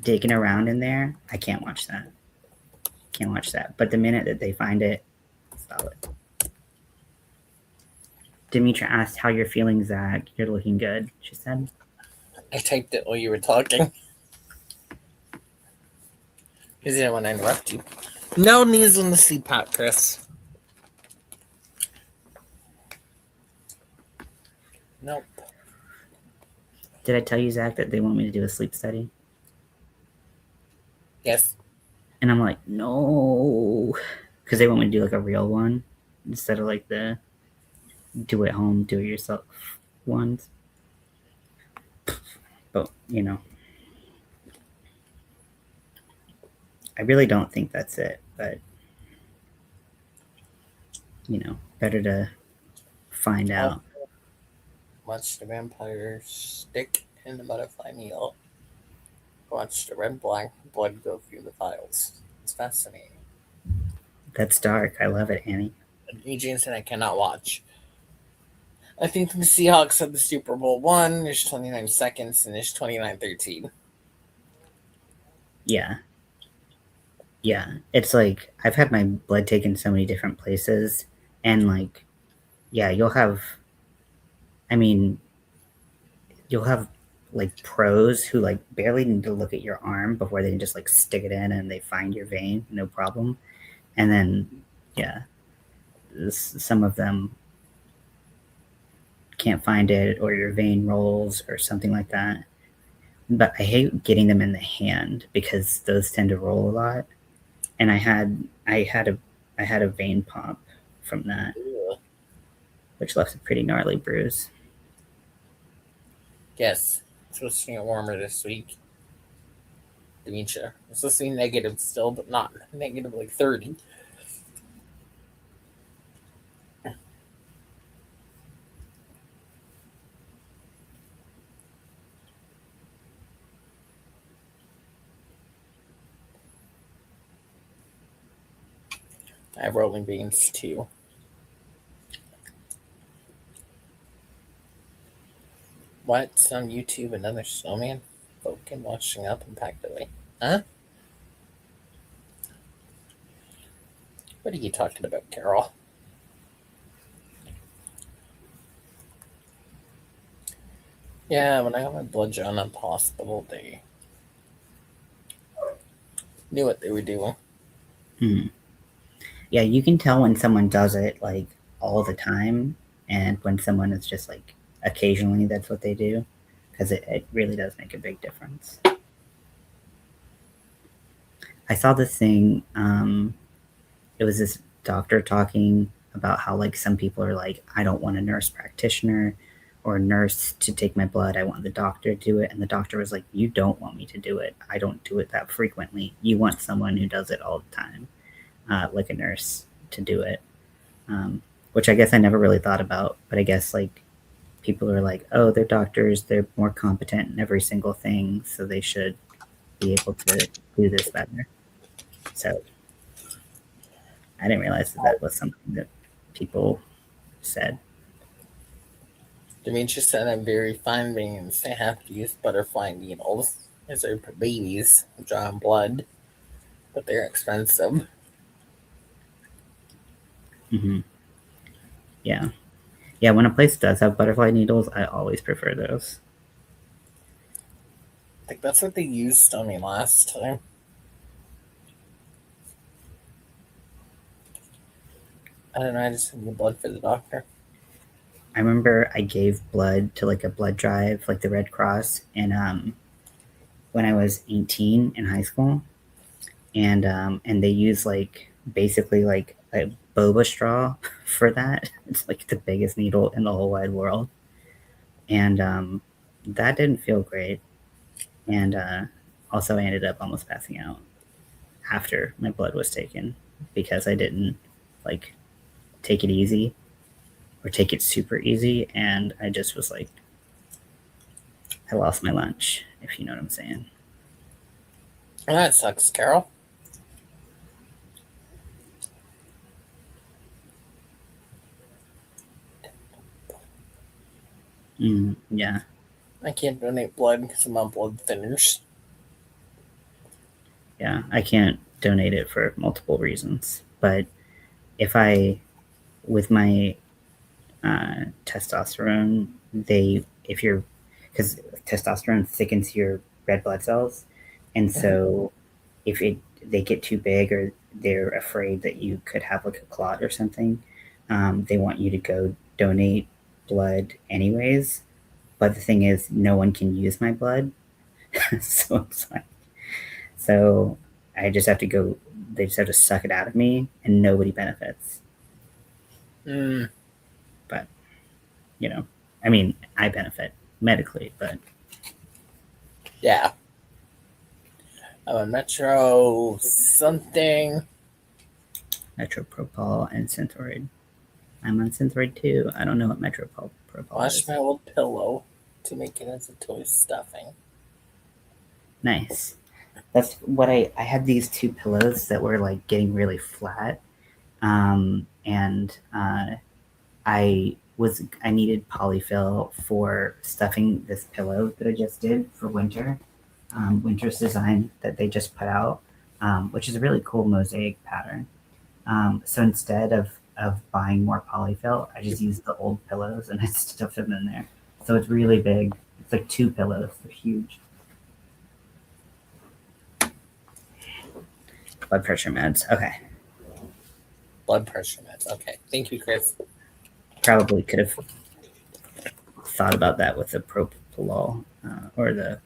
Speaker 3: digging around in there. I can't watch that. But the minute that they find it, solid. Demetra asked how you're feeling, Zach. You're looking good, she said.
Speaker 1: I typed it while you were talking. Because you didn't want to interrupt you. No knees on the CPAP, Chris. Nope.
Speaker 3: Did I tell you, Zach, that they want me to do a sleep study?
Speaker 1: Yes.
Speaker 3: And I'm like, no. Because they want me to do like a real one instead of like the do it home, do it yourself ones. But, you know, I really don't think that's it. But, you know, better to find out.
Speaker 1: Watch the vampire stick in the butterfly needle. Watch the red black blood go through the files. It's fascinating.
Speaker 3: That's dark. I love it, Annie.
Speaker 1: Eugene said I cannot watch. I think the Seahawks had the Super Bowl won. There's 29 seconds and there's 29-13.
Speaker 3: Yeah. Yeah. It's like I've had my blood taken so many different places, and like, yeah, you'll have, I mean, you'll have like pros who like barely need to look at your arm before they can just like stick it in and they find your vein, no problem. And then, yeah, some of them can't find it, or your vein rolls or something like that. But I hate getting them in the hand because those tend to roll a lot. And I had a vein pop from that, which left a pretty gnarly bruise.
Speaker 1: Yes, it's supposed to get warmer this week. Dementia. It's supposed to be negative still, but not negative like 30. I have rolling beans too. What's on YouTube? Another snowman? Broken, washing up, and packed away. Huh? What are you talking about, Carol? Yeah, when I got my blood drawn at the hospital, they knew what they were doing.
Speaker 3: Yeah, you can tell when someone does it like all the time and when someone is just like occasionally that's what they do, because it really does make a big difference. I saw this thing. It was this doctor talking about how like some people are like, I don't want a nurse practitioner or a nurse to take my blood. I want the doctor to do it. And the doctor was like, you don't want me to do it. I don't do it that frequently. You want someone who does it all the time, like a nurse to do it. Which I guess I never really thought about. But I guess like people are like, oh, they're doctors. They're more competent in every single thing. So they should be able to do this better. So I didn't realize that was something that people said.
Speaker 1: Dementia said I'm very fine veins. They have to use butterfly needles as they're babies drawing blood, but they're expensive.
Speaker 3: Mm-hmm. Yeah. Yeah, when a place does have butterfly needles, I always prefer those.
Speaker 1: I think that's what they used on me last time. I don't know, I just need blood for the doctor.
Speaker 3: I remember I gave blood to like a blood drive, like the Red Cross, and when I was 18 in high school, and they use like basically like a boba straw for that. It's like the biggest needle in the whole wide world, and that didn't feel great. And also, I ended up almost passing out after my blood was taken because I didn't like take it easy or take it super easy, and I just was like, I lost my lunch, if you know what I'm saying.
Speaker 1: And that sucks, Carol.
Speaker 3: Yeah.
Speaker 1: I can't donate blood because I'm on blood thinners.
Speaker 3: Yeah, I can't donate it for multiple reasons. But if I, with my testosterone, because testosterone thickens your red blood cells. And so if they get too big or they're afraid that you could have like a clot or something, they want you to go donate blood anyways. But the thing is, no one can use my blood. So it's like, so I just have to go, they just have to suck it out of me and nobody benefits. But, you know, I mean, I benefit medically, but.
Speaker 1: Yeah. I'm on Metro something.
Speaker 3: Metropropol and Synthroid. I'm on Synthroid too. I don't know what Metropropol
Speaker 1: Wash
Speaker 3: is.
Speaker 1: my old pillow to make it as a toy stuffing.
Speaker 3: Nice. That's what I had these two pillows that were like getting really flat. And I needed polyfill for stuffing this pillow that I just did for winter. Winter's design that they just put out, which is a really cool mosaic pattern. So instead of buying more polyfill, I just used the old pillows and I stuffed them in there. So it's really big. It's like 2 pillows. They're huge. Blood pressure meds. Okay.
Speaker 1: Blood pressure meds. Okay. Thank you, Chris.
Speaker 3: Probably could have thought about that with the propofol or the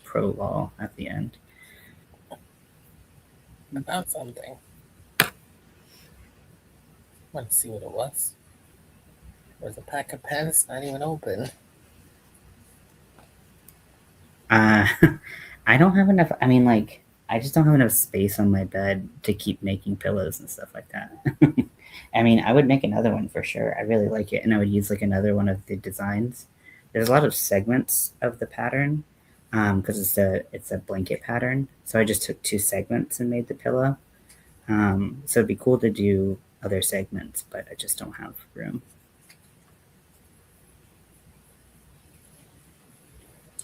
Speaker 3: prolol at the end.
Speaker 1: I found something. Want to see what it was. There's a pack of pens not even open.
Speaker 3: I don't have enough. I mean, like, I just don't have enough space on my bed to keep making pillows and stuff like that. I mean, I would make another one for sure. I really like it, and I would use like another one of the designs. There's a lot of segments of the pattern because it's a blanket pattern. So I just took 2 segments and made the pillow. So it'd be cool to do other segments, but I just don't have room.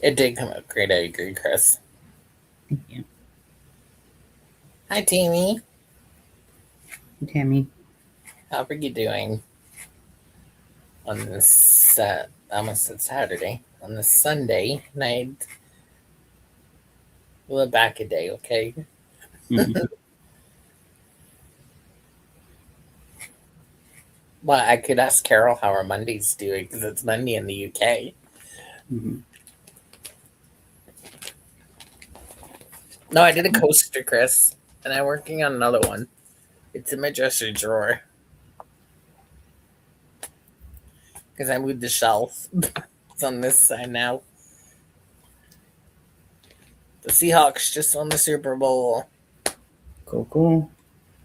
Speaker 1: It did come out great. I agree, Chris.
Speaker 3: Thank you.
Speaker 1: Hi, Tammy.
Speaker 3: Tammy.
Speaker 1: How are you doing? On this, I almost said Saturday. On this Sunday night. We went back a day, okay?
Speaker 3: Mhm.
Speaker 1: Well, I could ask Carol how our Monday's doing because it's Monday in the UK.
Speaker 3: Mhm.
Speaker 1: No, I did a coaster, Chris, and I'm working on another one. It's in my dresser drawer because I moved the shelf. It's on this side now. The Seahawks just won the Super Bowl.
Speaker 3: Cool.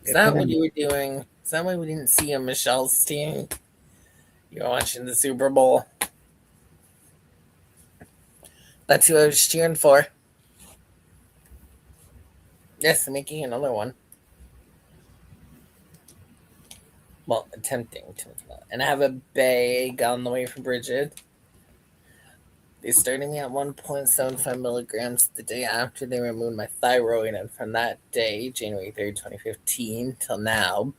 Speaker 1: Is that what you were doing? Is that why we didn't see you, Michelle's team? You were watching the Super Bowl. That's who I was cheering for. Yes, I'm making another one. Well, attempting to. And I have a bag on the way from Bridget. They started me at 1.75 milligrams the day after they removed my thyroid. And from that day, January 3rd, 2015, till now,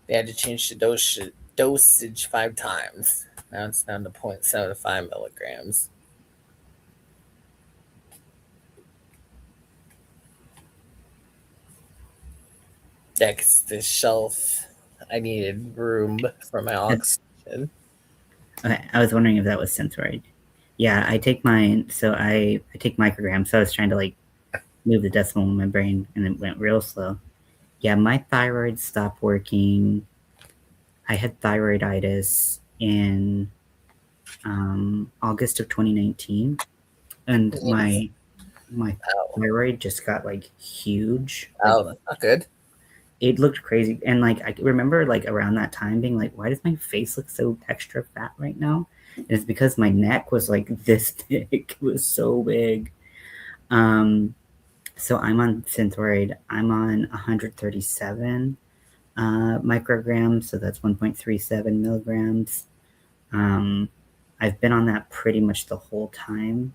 Speaker 1: they had to change the dosage 5 times. Now it's down to 0.75 milligrams. Yeah, because the shelf, I needed room for my oxygen.
Speaker 3: Okay, I was wondering if that was Synthroid. Yeah, I take mine. So I take micrograms. So I was trying to like move the decimal in my brain, and it went real slow. Yeah, my thyroid stopped working. I had thyroiditis in August of 2019, and my thyroid just got like huge.
Speaker 1: Oh, that's not good.
Speaker 3: It looked crazy, and like I remember like around that time being like, why does my face look so extra fat right now? And it's because my neck was like this big. It was so big. So I'm on Synthroid. I'm on 137 micrograms, so that's 1.37 milligrams. I've been on that pretty much the whole time.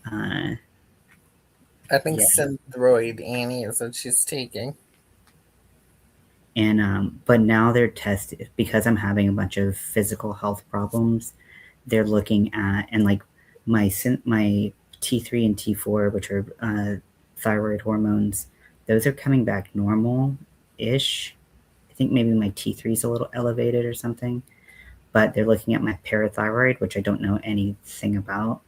Speaker 1: I think Synthroid Annie is what she's taking.
Speaker 3: And but now they're tested because I'm having a bunch of physical health problems. They're looking at, and like my T3 and T4, which are thyroid hormones, those are coming back normal-ish. I think maybe my T3 is a little elevated or something, but they're looking at my parathyroid, which I don't know anything about,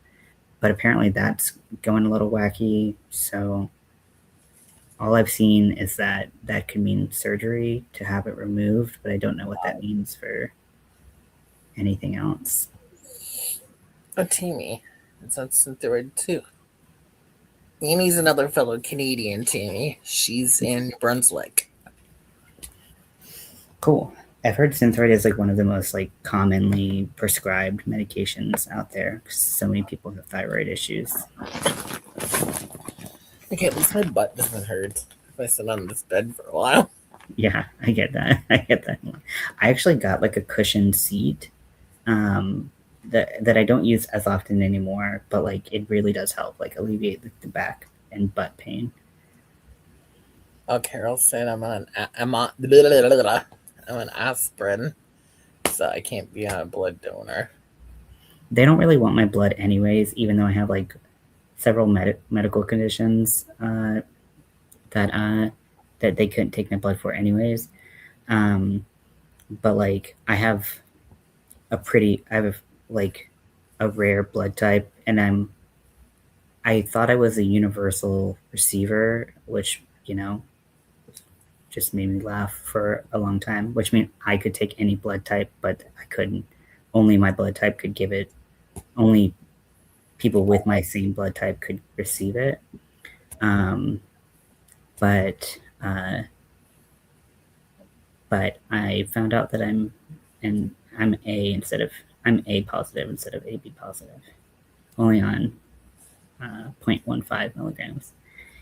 Speaker 3: but apparently that's going a little wacky. So all I've seen is that could mean surgery to have it removed, but I don't know what that means for anything else.
Speaker 1: Oh, Tammy. It's on Synthroid too. Annie's another fellow Canadian, Tammy. She's in New Brunswick.
Speaker 3: Cool. I've heard Synthroid is like one of the most like commonly prescribed medications out there because so many people have thyroid issues.
Speaker 1: Okay, at least my butt doesn't hurt if I sit on this bed for a while.
Speaker 3: Yeah, I get that. I actually got like a cushioned seat that I don't use as often anymore, but like it really does help like alleviate the back and butt pain.
Speaker 1: Oh, Carol said I'm on aspirin, so I can't be on a blood donor.
Speaker 3: they don't really want my blood anyways, even though I have like several medical conditions that they couldn't take my blood for anyways. But like I have like a rare blood type, and I thought I was a universal receiver, which just made me laugh for a long time. Which meant I could take any blood type, but I couldn't. Only my blood type could give it. Only people with my same blood type could receive it. But I found out that I'm A positive instead of AB positive, only on 0.15 milligrams.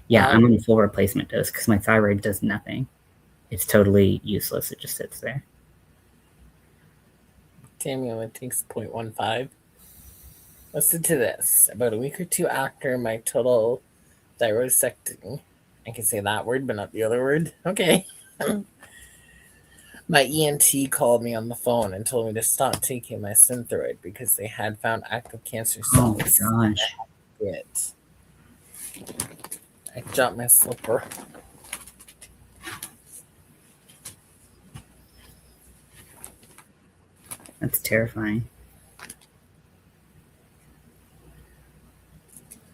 Speaker 3: Yeah, I'm on a full replacement dose because my thyroid does nothing. It's totally useless. It just sits there.
Speaker 1: Tammy only takes 0.15. Listen to this. About a week or two after my total thyroidectomy, I can say that word, but not the other word. Okay. My ENT called me on the phone and told me to stop taking my Synthroid because they had found active cancer cells.
Speaker 3: Oh my gosh.
Speaker 1: I dropped my slipper.
Speaker 3: That's terrifying.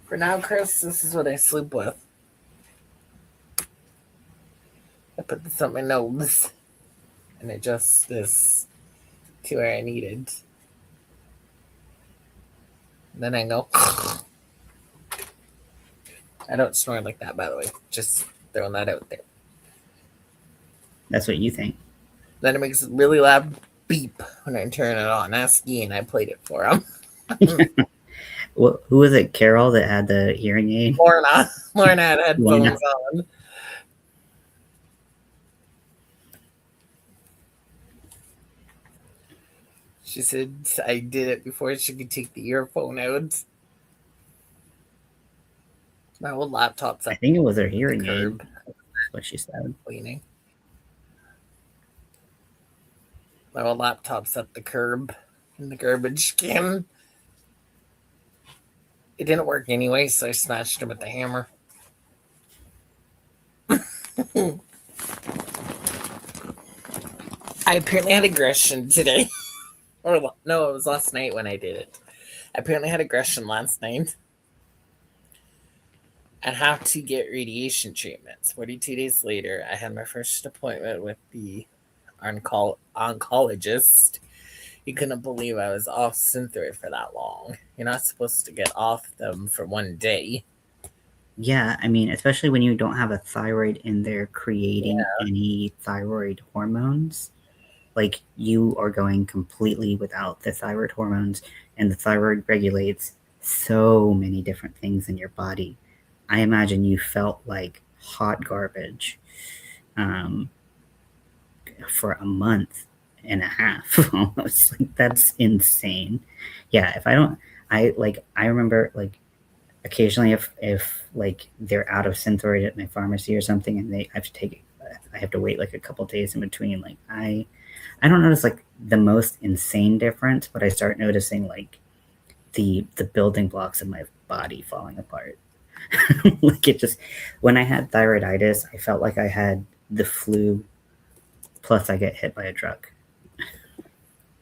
Speaker 1: For now, Chris, this is what I sleep with. I put this on my nose, and it just is to where I needed. And then I go. I don't snore like that, by the way. Just throwing that out there.
Speaker 3: That's what you think.
Speaker 1: Then it makes a really loud beep when I turn it on. Ask Ian, I played it for him.
Speaker 3: Well, who was it? Carol that had the hearing aid?
Speaker 1: Lorna had headphones on. She said I did it before she could take the earphone out. My old laptop's up.
Speaker 3: I think it was her hearing aid. That's what she said.
Speaker 1: Cleaning. My old laptop's up the curb in the garbage can. It didn't work anyway, so I smashed it with the hammer. I apparently had aggression today. Or no, it was last night when I did it. I apparently had aggression last night. And have to get radiation treatments. 42 days later, I had my first appointment with the oncologist. You couldn't believe I was off Synthroid for that long. You're not supposed to get off them for one day.
Speaker 3: Yeah, I mean, especially when you don't have a thyroid in there creating any thyroid hormones. Like, you are going completely without the thyroid hormones, and the thyroid regulates so many different things in your body. I imagine you felt like hot garbage for a month and a half almost. Like, that's insane. Yeah, I remember like occasionally if like they're out of Synthroid at my pharmacy or something, and I have to wait like a couple days in between. Like I don't notice like the most insane difference, but I start noticing like the building blocks of my body falling apart. Like it just, when I had thyroiditis, I felt like I had the flu, plus I get hit by a truck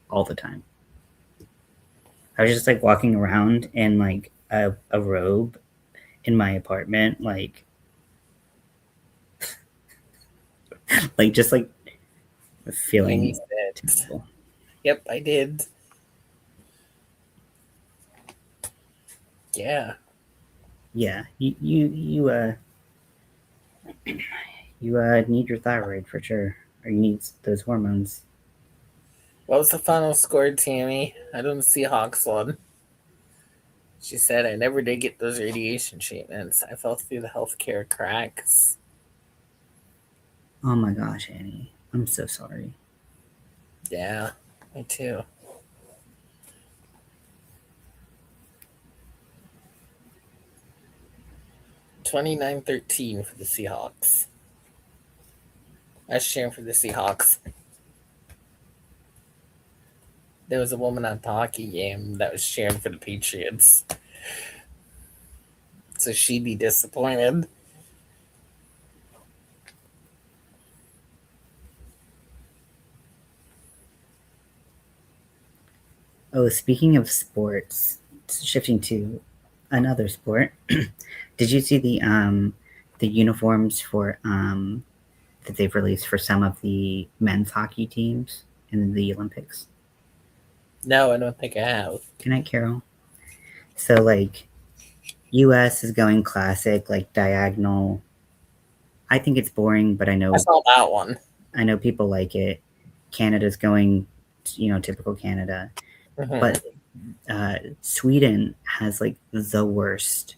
Speaker 3: all the time. I was just like walking around in like a robe in my apartment, like just like feeling terrible.
Speaker 1: Yep, I did. Yeah.
Speaker 3: Yeah, you need your thyroid for sure, or you need those hormones.
Speaker 1: What was the final score, Tammy? I don't see Hawks one. She said, I never did get those radiation treatments. I fell through the healthcare cracks.
Speaker 3: Oh my gosh, Annie. I'm so sorry.
Speaker 1: Yeah, me too. $29-13 for the Seahawks. I was cheering for the Seahawks. There was a woman at the hockey game that was cheering for the Patriots. So she'd be disappointed.
Speaker 3: Oh, speaking of sports, shifting to another sport, did you see the uniforms for that they've released for some of the men's hockey teams in the Olympics?
Speaker 1: No, I don't think I have.
Speaker 3: Good night, Carol. So like, U.S. is going classic, like diagonal. I think it's boring, but I
Speaker 1: saw that one.
Speaker 3: know people like it. Canada's going, typical Canada.
Speaker 1: Mhm.
Speaker 3: But Sweden has like the worst.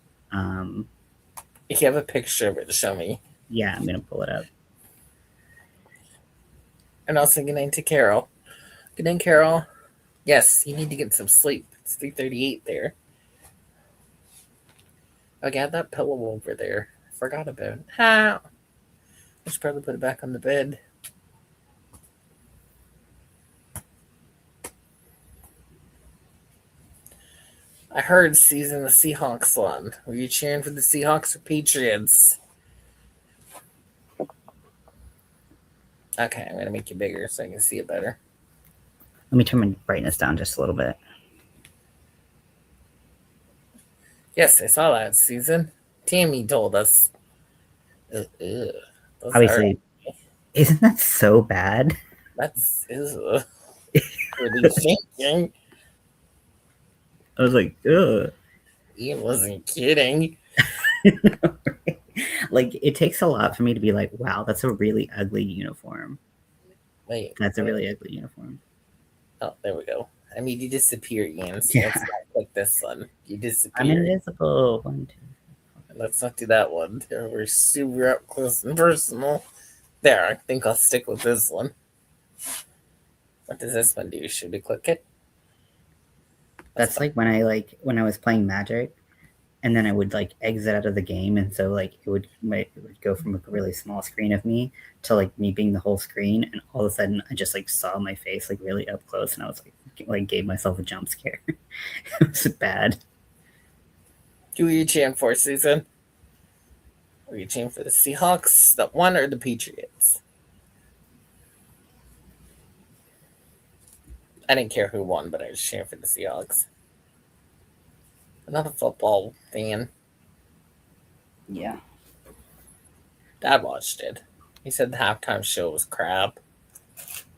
Speaker 1: If you have a picture of it to show me.
Speaker 3: Yeah, I'm gonna pull it up.
Speaker 1: And also good night to Carol. Good night, Carol. Yes, you need to get some sleep. It's 3:38 there. Okay, I have that pillow over there. I forgot about it. How? I should probably put it back on the bed. I heard season the Seahawks won. Were you cheering for the Seahawks or Patriots? Okay, I'm going to make you bigger so I can see it better.
Speaker 3: Let me turn my brightness down just a little bit.
Speaker 1: Yes, I saw that, Susan. Tammy told us.
Speaker 3: Obviously, isn't that so bad?
Speaker 1: That's what are you thinking?
Speaker 3: I was like, ugh.
Speaker 1: He wasn't kidding.
Speaker 3: Like, it takes a lot for me to be like, wow, that's a really ugly uniform.
Speaker 1: Wait.
Speaker 3: That's a really ugly uniform.
Speaker 1: Oh, there we go. I mean, you disappear, Ian. So
Speaker 3: Yeah.
Speaker 1: let's not click this one. You disappear.
Speaker 3: I'm invisible. 1, 2.
Speaker 1: Let's not do that one. We're super up close and personal. There, I think I'll stick with this one. What does this one do? Should we click it?
Speaker 3: That's like when I was playing Magic, and then I would like exit out of the game, and so like it would go from a really small screen of me to like me being the whole screen, and all of a sudden I just like saw my face like really up close, and I was like gave myself a jump scare. It was bad.
Speaker 1: Who are you cheering for, Susan? Are you cheering for the Seahawks that won or the Patriots? I didn't care who won, but I was cheering for the Seahawks. I'm not a football fan.
Speaker 3: Yeah.
Speaker 1: Dad watched it. He said the halftime show was crap.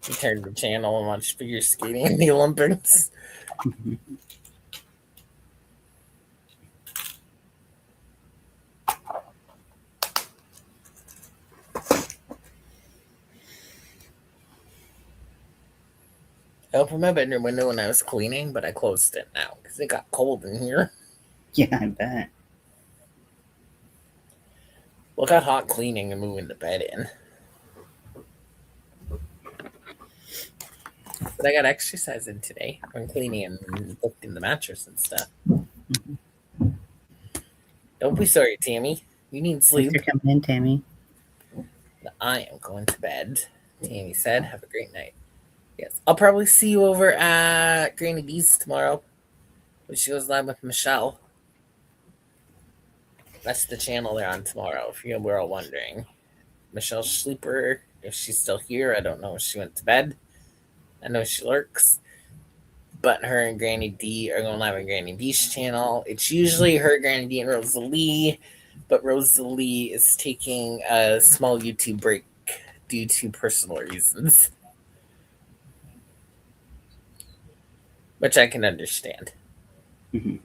Speaker 1: He turned the channel and watched figure skating in the Olympics. I opened my bedroom window when I was cleaning, but I closed it now because it got cold in here.
Speaker 3: Yeah, I bet.
Speaker 1: Well, it got hot cleaning and moving the bed in. But I got exercise in today. I'm cleaning and lifting the mattress and stuff. Don't be sorry, Tammy. You need sleep.
Speaker 3: Thanks for coming in, Tammy.
Speaker 1: I am going to bed. Tammy said, have a great night. Yes, I'll probably see you over at Granny D's tomorrow when she goes live with Michelle. That's the channel they're on tomorrow, if you were all wondering. Michelle's sleeper, if she's still here, I don't know if she went to bed. I know she lurks. But her and Granny D are going live on Granny D's channel. It's usually her, Granny D, and Rosalie, but Rosalie is taking a small YouTube break due to personal reasons. Which I can understand.
Speaker 3: Mm-hmm.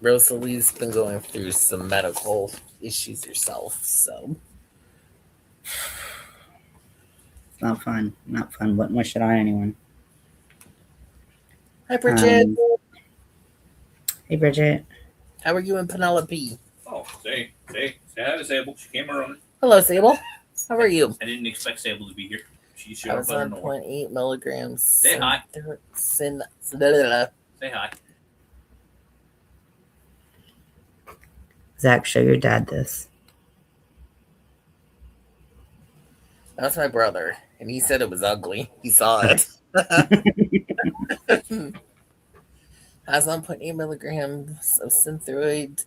Speaker 1: Rosalie's been going through some medical issues herself, so.
Speaker 3: It's not fun. Not fun. Wouldn't wish it on anyone.
Speaker 1: Hi, Bridget.
Speaker 3: Hey, Bridget.
Speaker 1: How are you and Penelope?
Speaker 2: Oh, say hi to Sable. She came around.
Speaker 1: Hello, Sable. How are you?
Speaker 2: I didn't expect Sable to be here. She showed
Speaker 1: I
Speaker 2: up
Speaker 1: was
Speaker 2: out of
Speaker 1: on
Speaker 2: nowhere.
Speaker 1: 0.8 milligrams.
Speaker 2: Say hi. Say hi.
Speaker 3: Zach, show your dad this.
Speaker 1: That's my brother, and he said it was ugly. He saw it. I was on 0.8 milligrams of synthroid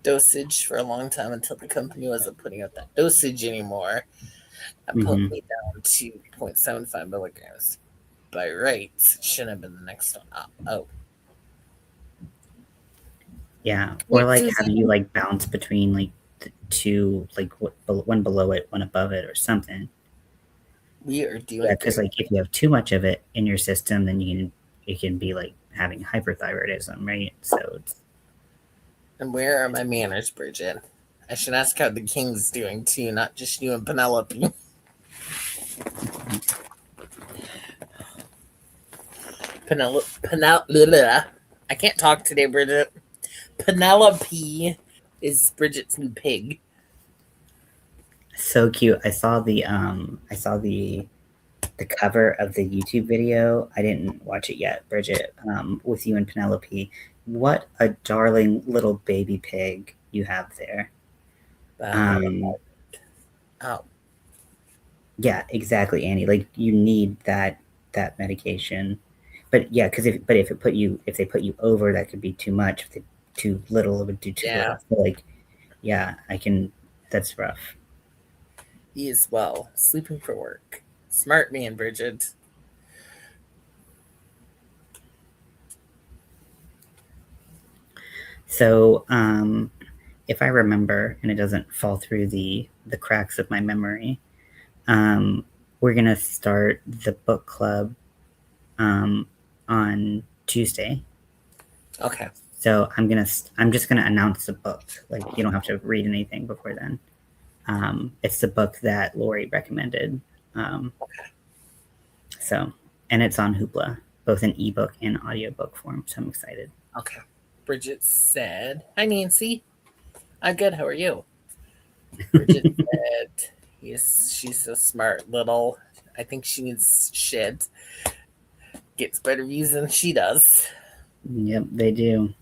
Speaker 1: dosage for a long time until the company wasn't putting out that dosage anymore. I put me down to 0.75 milligrams. By rights, it shouldn't have been the next one up. Oh.
Speaker 3: Yeah, or like having you like bounce between like the two, like one below it, one above it, or something.
Speaker 1: We are doing
Speaker 3: because like if you have too much of it in your system, then it can be like having hyperthyroidism, right? So it's.
Speaker 1: And where are my manners, Bridget? I should ask how the king's doing too, not just you and Penelope. Penelope. I can't talk today, Bridget. Penelope is Bridget's new pig.
Speaker 3: So cute. I saw the cover of the YouTube video. I didn't watch it yet, Bridget, with you and Penelope. What a darling little baby pig you have there.
Speaker 1: Oh.
Speaker 3: Yeah, exactly, Annie. Like you need that medication. But yeah, because if they put you over, that could be too much. If they too little, it would do too little. So like, yeah, that's rough.
Speaker 1: He is well, sleeping for work. Smart man, Bridget.
Speaker 3: So, if I remember, and it doesn't fall through the cracks of my memory, we're gonna start the book club on Tuesday.
Speaker 1: Okay.
Speaker 3: So I'm just gonna announce the book. Like you don't have to read anything before then. It's the book that Lori recommended. So, and it's on Hoopla, both in ebook and audiobook form. So I'm excited.
Speaker 1: Okay. Bridget said, "Hi, Nancy. I'm good. How are you?" Bridget said, "Yes, she's a smart little. I think she needs shit. Gets better views than she does."
Speaker 3: Yep, they do.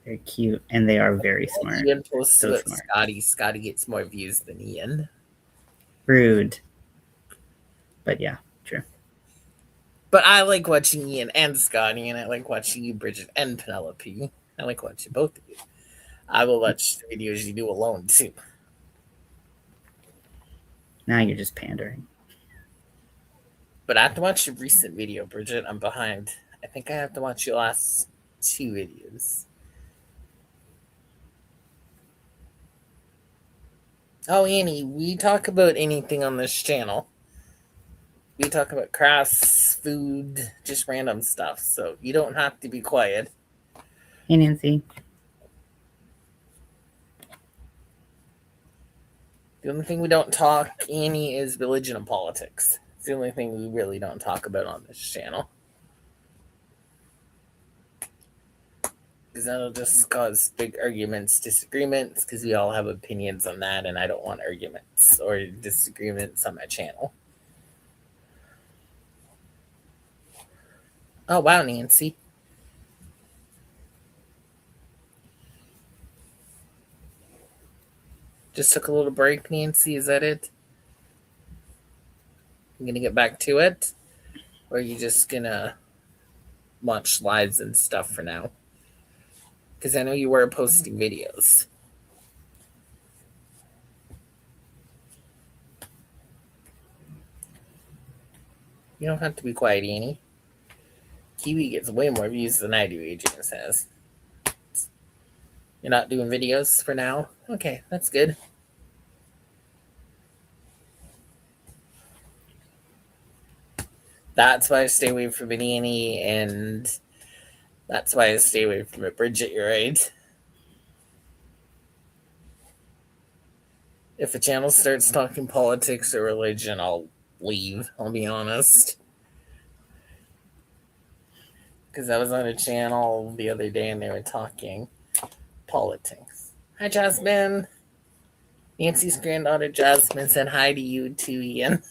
Speaker 3: They're cute, and they are very smart.
Speaker 1: Ian posts so about Scotty. Scotty gets more views than Ian.
Speaker 3: Rude. But yeah, true.
Speaker 1: But I like watching Ian and Scotty, and I like watching you, Bridget, and Penelope. I like watching both of you. I will watch the videos you do alone, too.
Speaker 3: Now you're just pandering.
Speaker 1: But I have to watch your recent video, Bridget. I'm behind. I think I have to watch your last 2 videos. Oh, Annie, we talk about anything on this channel. We talk about crafts, food, just random stuff. So you don't have to be quiet.
Speaker 3: Hey, Nancy.
Speaker 1: The only thing we don't talk, Annie, is religion and politics. It's the only thing we really don't talk about on this channel. Because that'll just cause big arguments, disagreements, because we all have opinions on that, and I don't want arguments or disagreements on my channel. Oh, wow, Nancy. Just took a little break, Nancy. Is that it? You gonna get back to it? Or are you just gonna watch lives and stuff for now? Because I know you were posting videos. You don't have to be quiet, Annie. Kiwi gets way more views than I do, Adrian says. You're not doing videos for now? Okay, that's good. That's why I stay away from it, Annie, and that's why I stay away from it. Bridget, you're right. If a channel starts talking politics or religion, I'll leave, I'll be honest. Because I was on a channel the other day and they were talking politics. Hi, Jasmine. Nancy's granddaughter Jasmine said hi to you too, Ian.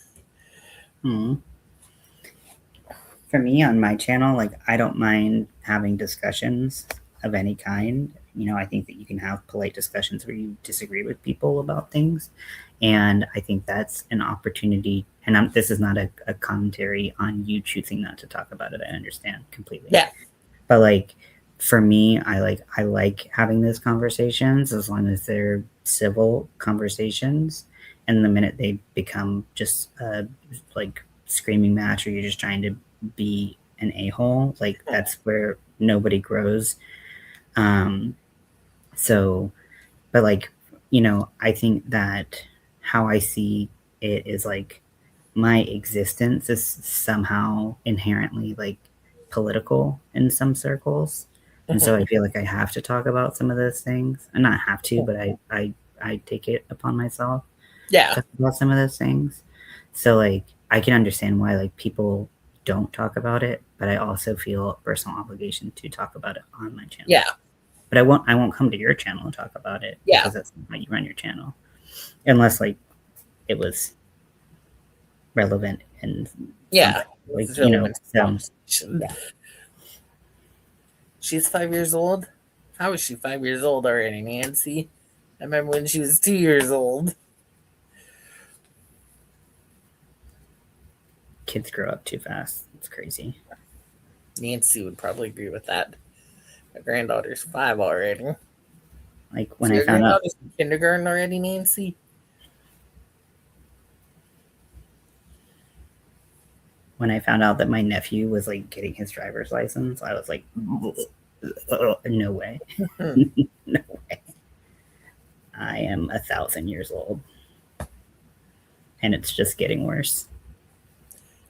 Speaker 3: For me on my channel, like I don't mind having discussions of any kind, I think that you can have polite discussions where you disagree with people about things. And I think that's an opportunity. And this is not a commentary on you choosing not to talk about it. I understand completely.
Speaker 1: Yeah.
Speaker 3: But like, for me, I like having those conversations as long as they're civil conversations. And the minute they become just like screaming match, or you're just trying to be an a-hole, like that's where nobody grows. So, but like, I think that how I see it is like my existence is somehow inherently like political in some circles. And so I feel like I have to talk about some of those things. And not have to, but I take it upon myself to talk about some of those things. So like I can understand why like people don't talk about it, but I also feel a personal obligation to talk about it on my channel.
Speaker 1: Yeah.
Speaker 3: But I won't come to your channel and talk about it because that's not how you run your channel. Unless like it was relevant and like so.
Speaker 1: Yeah. She's 5 years old. How is she 5 years old already, Nancy? I remember when she was 2 years old.
Speaker 3: Kids grow up too fast. It's crazy.
Speaker 1: Nancy would probably agree with that. My granddaughter's 5 already.
Speaker 3: Like when I found out
Speaker 1: in kindergarten already, Nancy.
Speaker 3: When I found out that my nephew was like getting his driver's license, I was like, no way. No way. I am 1,000 years old. And it's just getting worse.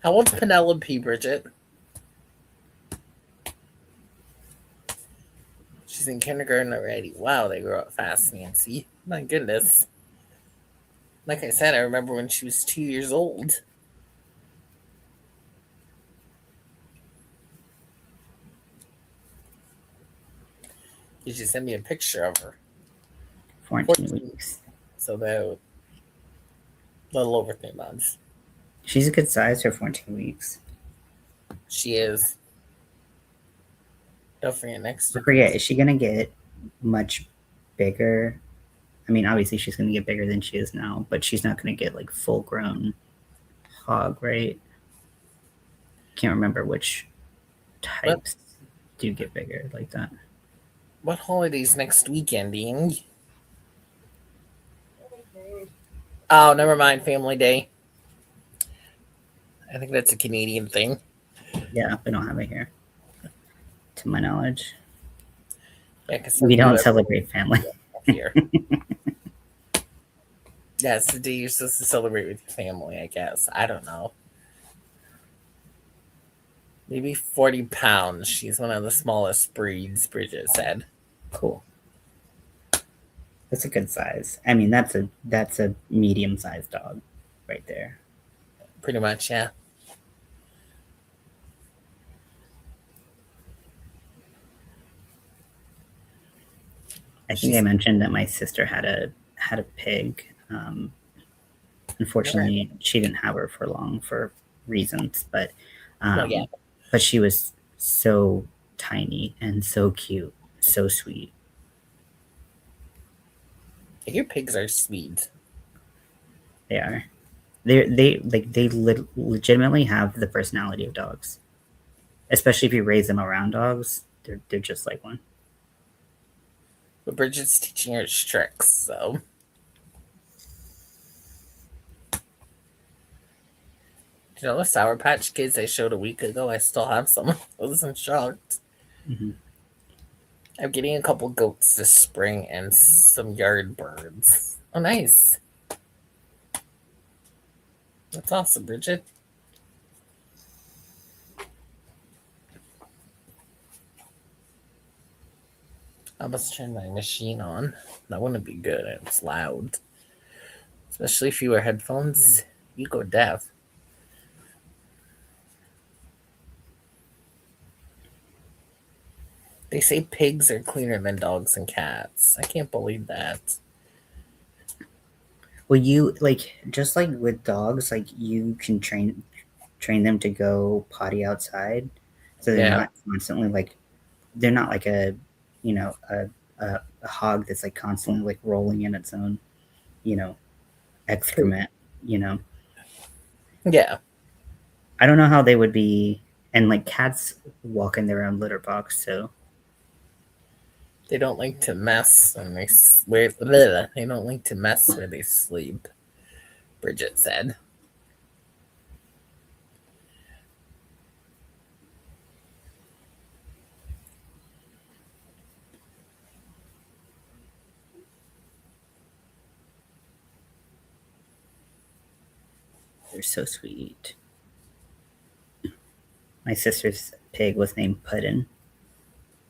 Speaker 1: How old's Penelope, Bridget? She's in kindergarten already. Wow, they grow up fast, Nancy. My goodness. Like I said, I remember when she was 2 years old. Did you send me a picture of her?
Speaker 3: 14 weeks.
Speaker 1: So about a little over 3 months.
Speaker 3: She's a good size for 14 weeks.
Speaker 1: She is. Don't forget next.
Speaker 3: Is she going to get much bigger? I mean, obviously she's going to get bigger than she is now, but she's not going to get like full grown hog, right? Can't remember which types do get bigger like that.
Speaker 1: What holiday's next weekending? Oh, never mind. Family Day. I think that's a Canadian thing.
Speaker 3: Yeah, we don't have it here, to my knowledge.
Speaker 1: Yeah, because
Speaker 3: we don't celebrate family
Speaker 1: here. Yeah, it's the day you're supposed to celebrate with your family, I guess. I don't know. Maybe 40 pounds. She's one of the smallest breeds, Bridget said.
Speaker 3: Cool. That's a good size. I mean, that's a medium-sized dog right there.
Speaker 1: Pretty much, yeah.
Speaker 3: I think I mentioned that my sister had a pig. Unfortunately, she didn't have her for long for reasons, but but she was so tiny and so cute, so sweet.
Speaker 1: Your pigs are sweet.
Speaker 3: They are. They legitimately have the personality of dogs. Especially if you raise them around dogs, they're just like one.
Speaker 1: But Bridget's teaching her tricks, so. You know the Sour Patch Kids I showed a week ago? I still have some. I wasn't shocked.
Speaker 3: Mm-hmm.
Speaker 1: I'm getting a couple goats this spring and some yard birds. Oh, nice. That's awesome, Bridget. I must turn my machine on. That wouldn't be good. It's loud. Especially if you wear headphones. You go deaf. They say pigs are cleaner than dogs and cats. I can't believe that.
Speaker 3: Well, you just like with dogs, like you can train them to go potty outside, so they're not constantly like they're not like a a hog that's like constantly like rolling in its own, excrement.
Speaker 1: Yeah.
Speaker 3: I don't know how they would be, and like cats walk in their own litter box, so
Speaker 1: They don't like to mess when they they don't like to mess where they sleep, Bridget said.
Speaker 3: they're so sweet. My sister's pig was named Puddin.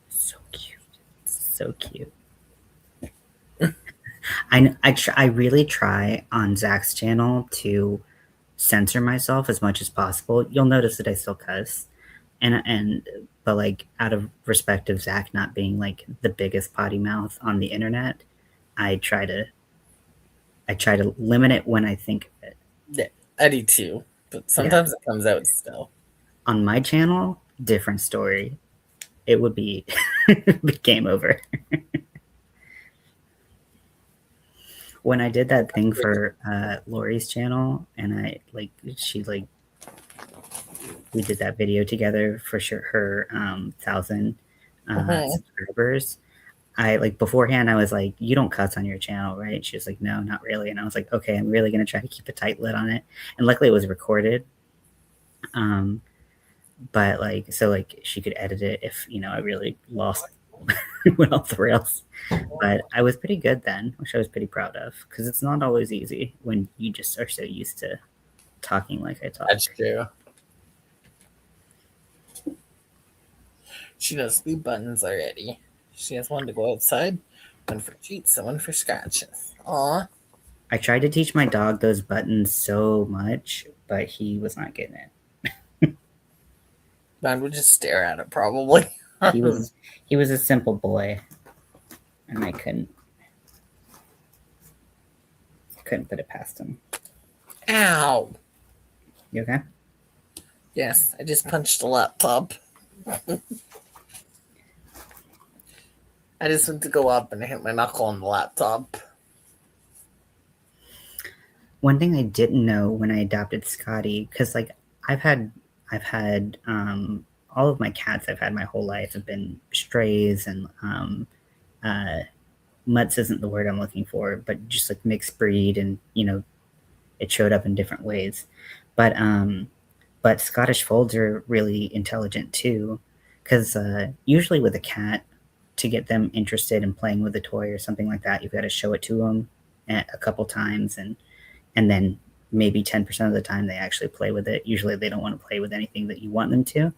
Speaker 3: So cute. So cute. I really try on Zach's channel to censor myself as much as possible. You'll notice that I still cuss, but like out of respect of Zach not being like the biggest potty mouth on the internet, I try to limit it when I think of it.
Speaker 1: Yeah, I do too, but sometimes it comes out still.
Speaker 3: On my channel, different story. It would be game over. When I did that thing for Lori's channel, and we did that video together for sure, her 1,000 subscribers. I like beforehand, I was like, "You don't cuss on your channel, right?" She was like, "No, not really." And I was like, "Okay, I'm really gonna try to keep a tight lid on it." And luckily, it was recorded. But like, so like she could edit it if I really lost went off the rails. But I was pretty good then, which I was pretty proud of, because it's not always easy when you just are so used to talking like I talk.
Speaker 1: That's true. She knows 3 buttons already. She has one to go outside, one for treats, and one for scratches. Aw.
Speaker 3: I tried to teach my dog those buttons so much, but he was not getting it.
Speaker 1: Man would just stare at it probably.
Speaker 3: He was a simple boy, and I couldn't put it past him.
Speaker 1: Ow.
Speaker 3: You okay?
Speaker 1: Yes, I just punched the laptop. I just went to go up and I hit my knuckle on the laptop.
Speaker 3: One thing I didn't know when I adopted Scotty, because like I've had all of my cats I've had my whole life have been strays, and mutts isn't the word I'm looking for, but just like mixed breed, and it showed up in different ways. But Scottish folds are really intelligent too, because usually with a cat, to get them interested in playing with a toy or something like that, you've got to show it to them a couple times, and then maybe 10% of the time they actually play with it. Usually they don't want to play with anything that you want them to.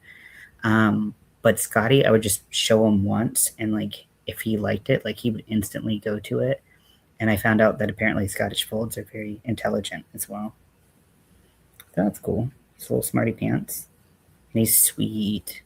Speaker 3: But Scotty, I would just show him once, and like if he liked it, like he would instantly go to it. And I found out that apparently Scottish folds are very intelligent as well. So that's cool. It's little smarty pants. And he's sweet.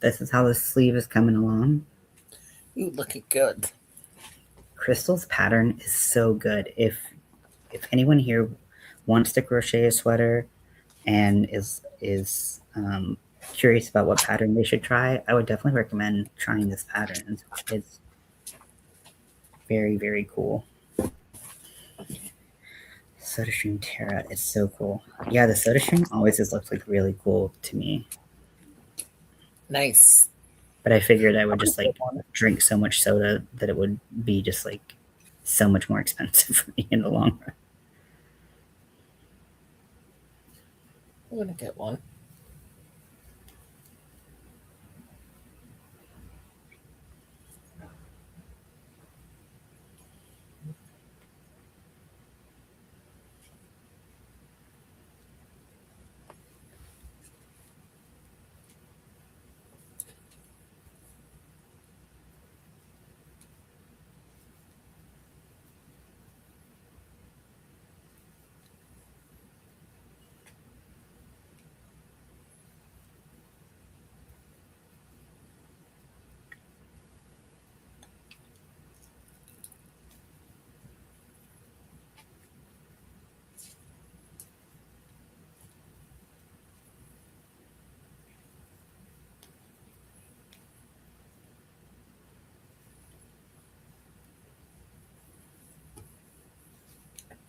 Speaker 3: This is how the sleeve is coming along.
Speaker 1: You looking good.
Speaker 3: Crystal's pattern is so good. If anyone here wants to crochet a sweater and is curious about what pattern they should try, I would definitely recommend trying this pattern. It's very, very cool. Soda Stream Terra is so cool. Yeah, the Soda Stream always has looked like really cool to me.
Speaker 1: Nice.
Speaker 3: But I figured I would just like drink so much soda that it would be just like so much more expensive for me in the long run.
Speaker 1: I'm gonna get one.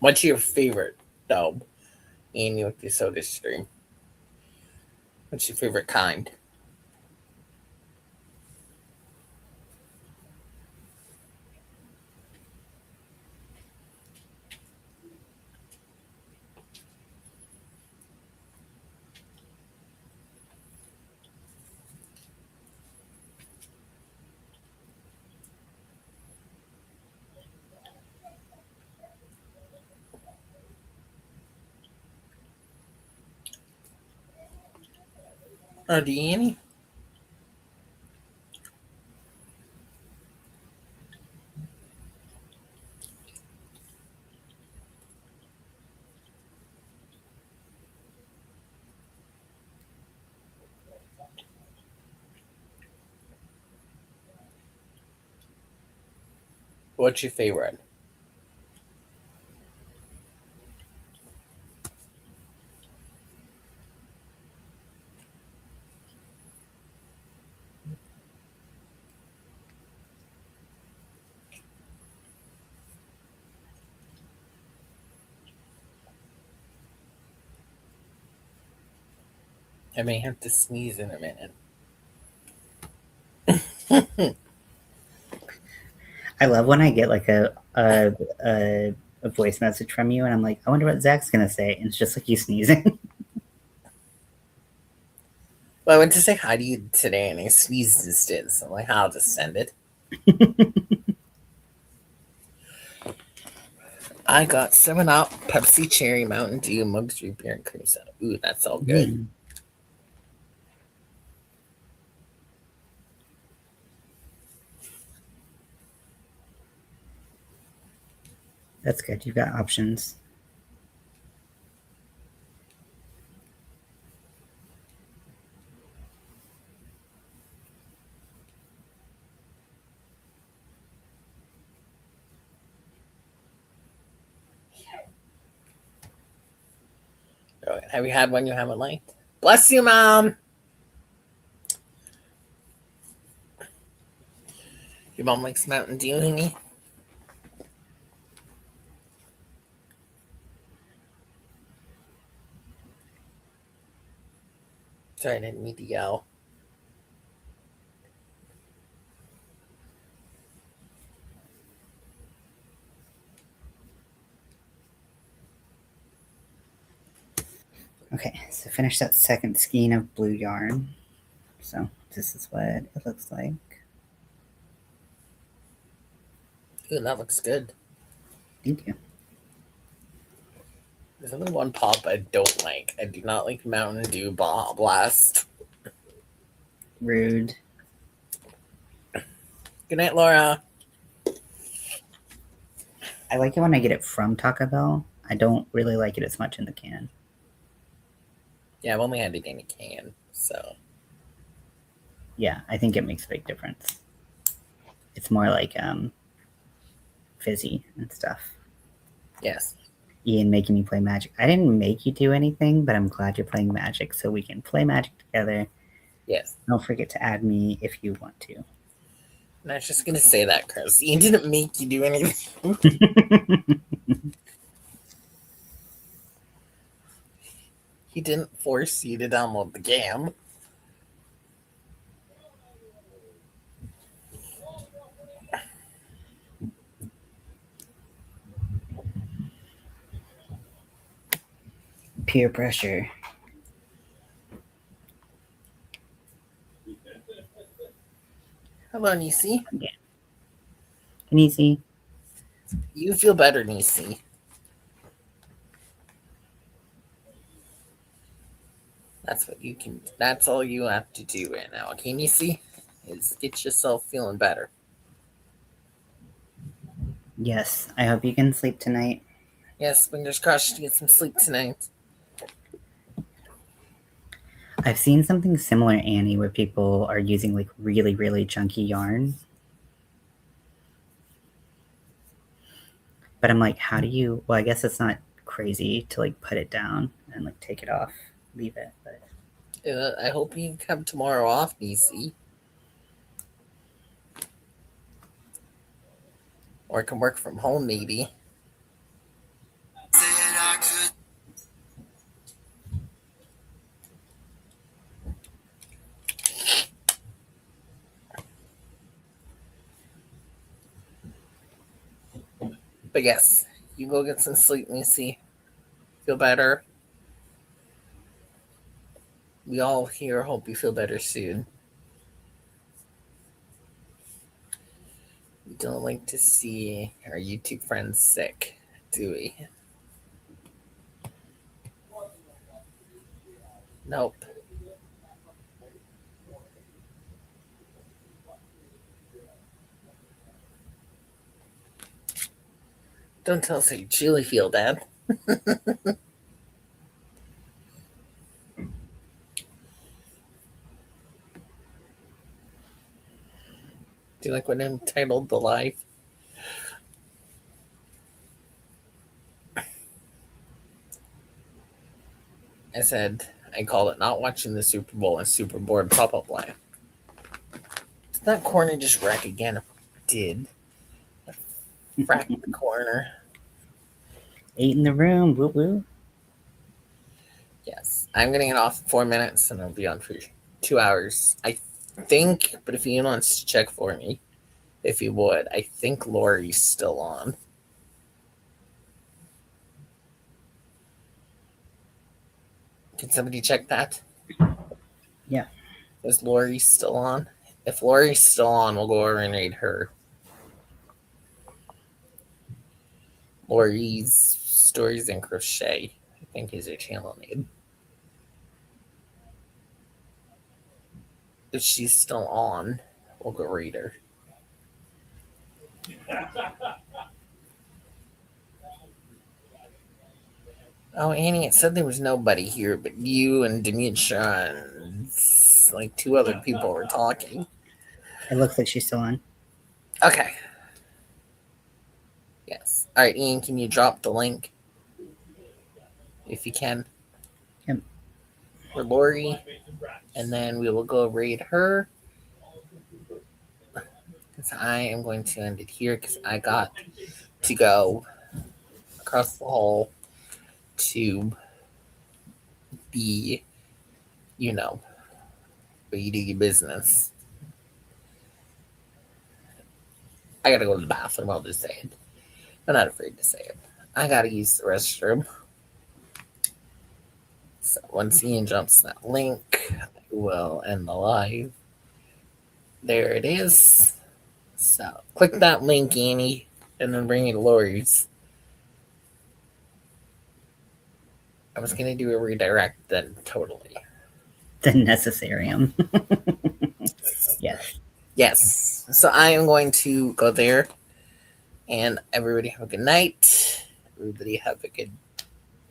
Speaker 1: What's your favorite, though? Annie with your soda stream. What's your favorite kind? Or do you, Annie? What's your favorite? I may have to sneeze in a minute.
Speaker 3: I love when I get like a voice message from you, and I'm like, I wonder what Zach's gonna say, and it's just like you sneezing.
Speaker 1: Well, I went to say hi to you today, and I sneezed instead. So I'm like, I'll just send it. I got 7-Up, Pepsi, Cherry, Mountain Dew, Mug's Root Beer, and cream soda. Ooh, that's all good.
Speaker 3: Mm. That's good. You've got options.
Speaker 1: Have you had one you haven't liked? Bless you, Mom. Your mom likes Mountain Dew, honey? Sorry, I didn't mean to yell.
Speaker 3: Okay, so finish that second skein of blue yarn. So this is what it looks like.
Speaker 1: Ooh, that looks good.
Speaker 3: Thank you.
Speaker 1: There's only one pop I don't like. I do not like Mountain Dew Baja Blast.
Speaker 3: Rude.
Speaker 1: Good night, Laura.
Speaker 3: I like it when I get it from Taco Bell. I don't really like it as much in the can.
Speaker 1: Yeah, I've only had it in a can, so.
Speaker 3: Yeah, I think it makes a big difference. It's more like fizzy and stuff.
Speaker 1: Yes.
Speaker 3: Ian making me play Magic. I didn't make you do anything, but I'm glad you're playing Magic so we can play Magic together.
Speaker 1: Yes.
Speaker 3: Don't forget to add me if you want to.
Speaker 1: And I was just going to say that, Chris. He didn't make you do anything. He didn't force you to download the game.
Speaker 3: Peer pressure.
Speaker 1: Hello, Nisi.
Speaker 3: Yeah. Nisi.
Speaker 1: You feel better, Nisi. That's what you can. That's all you have to do right now. Okay, Nisi? Is get yourself feeling better.
Speaker 3: Yes, I hope you can sleep tonight.
Speaker 1: Yes, fingers crossed you get some sleep tonight.
Speaker 3: I've seen something similar, Annie, where people are using like really, really chunky yarn. But I'm like, how do you? Well, I guess it's not crazy to like put it down and like take it off, leave it. But
Speaker 1: I hope you come tomorrow off, Nisi. Or can work from home, maybe. But yes, you go get some sleep, Missy. Feel better. We all here hope you feel better soon. We don't like to see our YouTube friends sick, do we? Nope. Don't tell us how you truly feel, Dad. Do you like what I entitled The Life? I said, I called it Not Watching the Super Bowl and Super Board Pop-Up Live. It's not corner just wreck again. If it did. Frack the corner.
Speaker 3: 8 in the room. Woo woo.
Speaker 1: Yes. I'm going to get off in 4 minutes and I'll be on for 2 hours. I think, but if you want to check for me, if you would, I think Lori's still on. Can somebody check that?
Speaker 3: Yeah.
Speaker 1: Is Lori still on? If Lori's still on, we'll go over and raid her. Lori's Stories and Crochet, I think is her channel name. If she's still on, we'll go raid her. Oh, Annie, it said there was nobody here but you and Denisha and like 2 other people were talking.
Speaker 3: It looks like she's still on.
Speaker 1: Okay. Yes. All right, Ian, can you drop the link? If you can.
Speaker 3: Yep.
Speaker 1: For Lori. And then we will go raid her. Because I am going to end it here because I got to go across the hall to be, where you do your business. I gotta go to the bathroom, I'll just say it. I'm not afraid to say it. I gotta use the restroom. So once Ian jumps that link, I will end the live. There it is. So click that link, Annie, and then bring you to Lori's. I was gonna do a redirect then totally.
Speaker 3: The necessarium. Yes.
Speaker 1: Yes. So I am going to go there. And everybody have a good night. Everybody have a good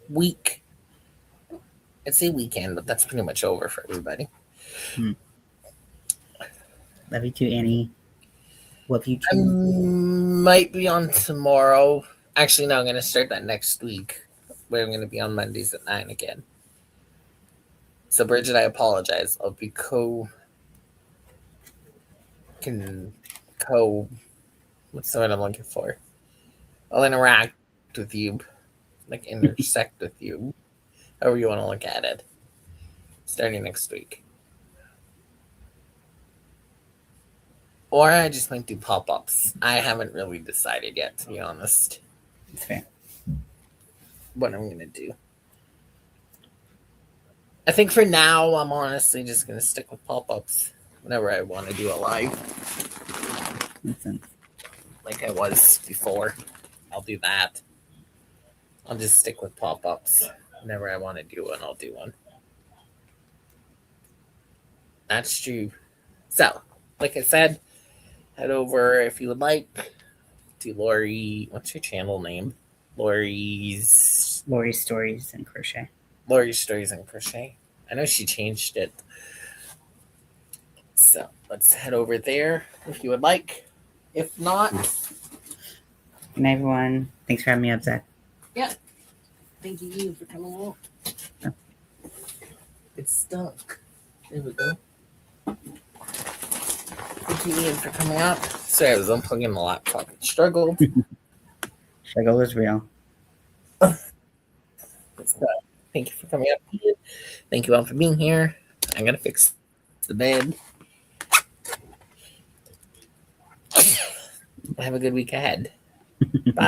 Speaker 1: week. I'd say weekend, but that's pretty much over for everybody.
Speaker 3: Love you too, Annie. Love you
Speaker 1: I
Speaker 3: too.
Speaker 1: might be on tomorrow. Actually, no, I'm going to start that next week. Where I'm going to be on Mondays at 9 again. So, Bridget, I apologize. I'll be what's the word I'm looking for? I'll interact with you, like intersect with you, however you want to look at it, starting next week. Or I just might do pop-ups. I haven't really decided yet, to be honest.
Speaker 3: It's fair.
Speaker 1: What I'm going to do. I think for now, I'm honestly just going to stick with pop-ups whenever I want to do a live.
Speaker 3: Listen.
Speaker 1: Like I was before. I'll do that. I'll just stick with pop-ups. Whenever I want to do one, I'll do one. That's true. So, like I said, head over if you would like to Lori. What's your channel name? Lori's
Speaker 3: Stories and Crochet.
Speaker 1: Lori's Stories and Crochet. I know she changed it. So let's head over there if you would like. If not,
Speaker 3: Good night, everyone. Thanks for having me up, Zach.
Speaker 1: yeah. Thank you for coming out.
Speaker 3: Oh.
Speaker 1: It's stuck. There we go. Thank you, Ian, for coming out. Sorry, I was unplugging the laptop. It struggled.
Speaker 3: Struggle is real.
Speaker 1: So, thank you for coming out, Ian. Thank you all for being here. I'm going to fix the bed. Have a good week ahead. Bye.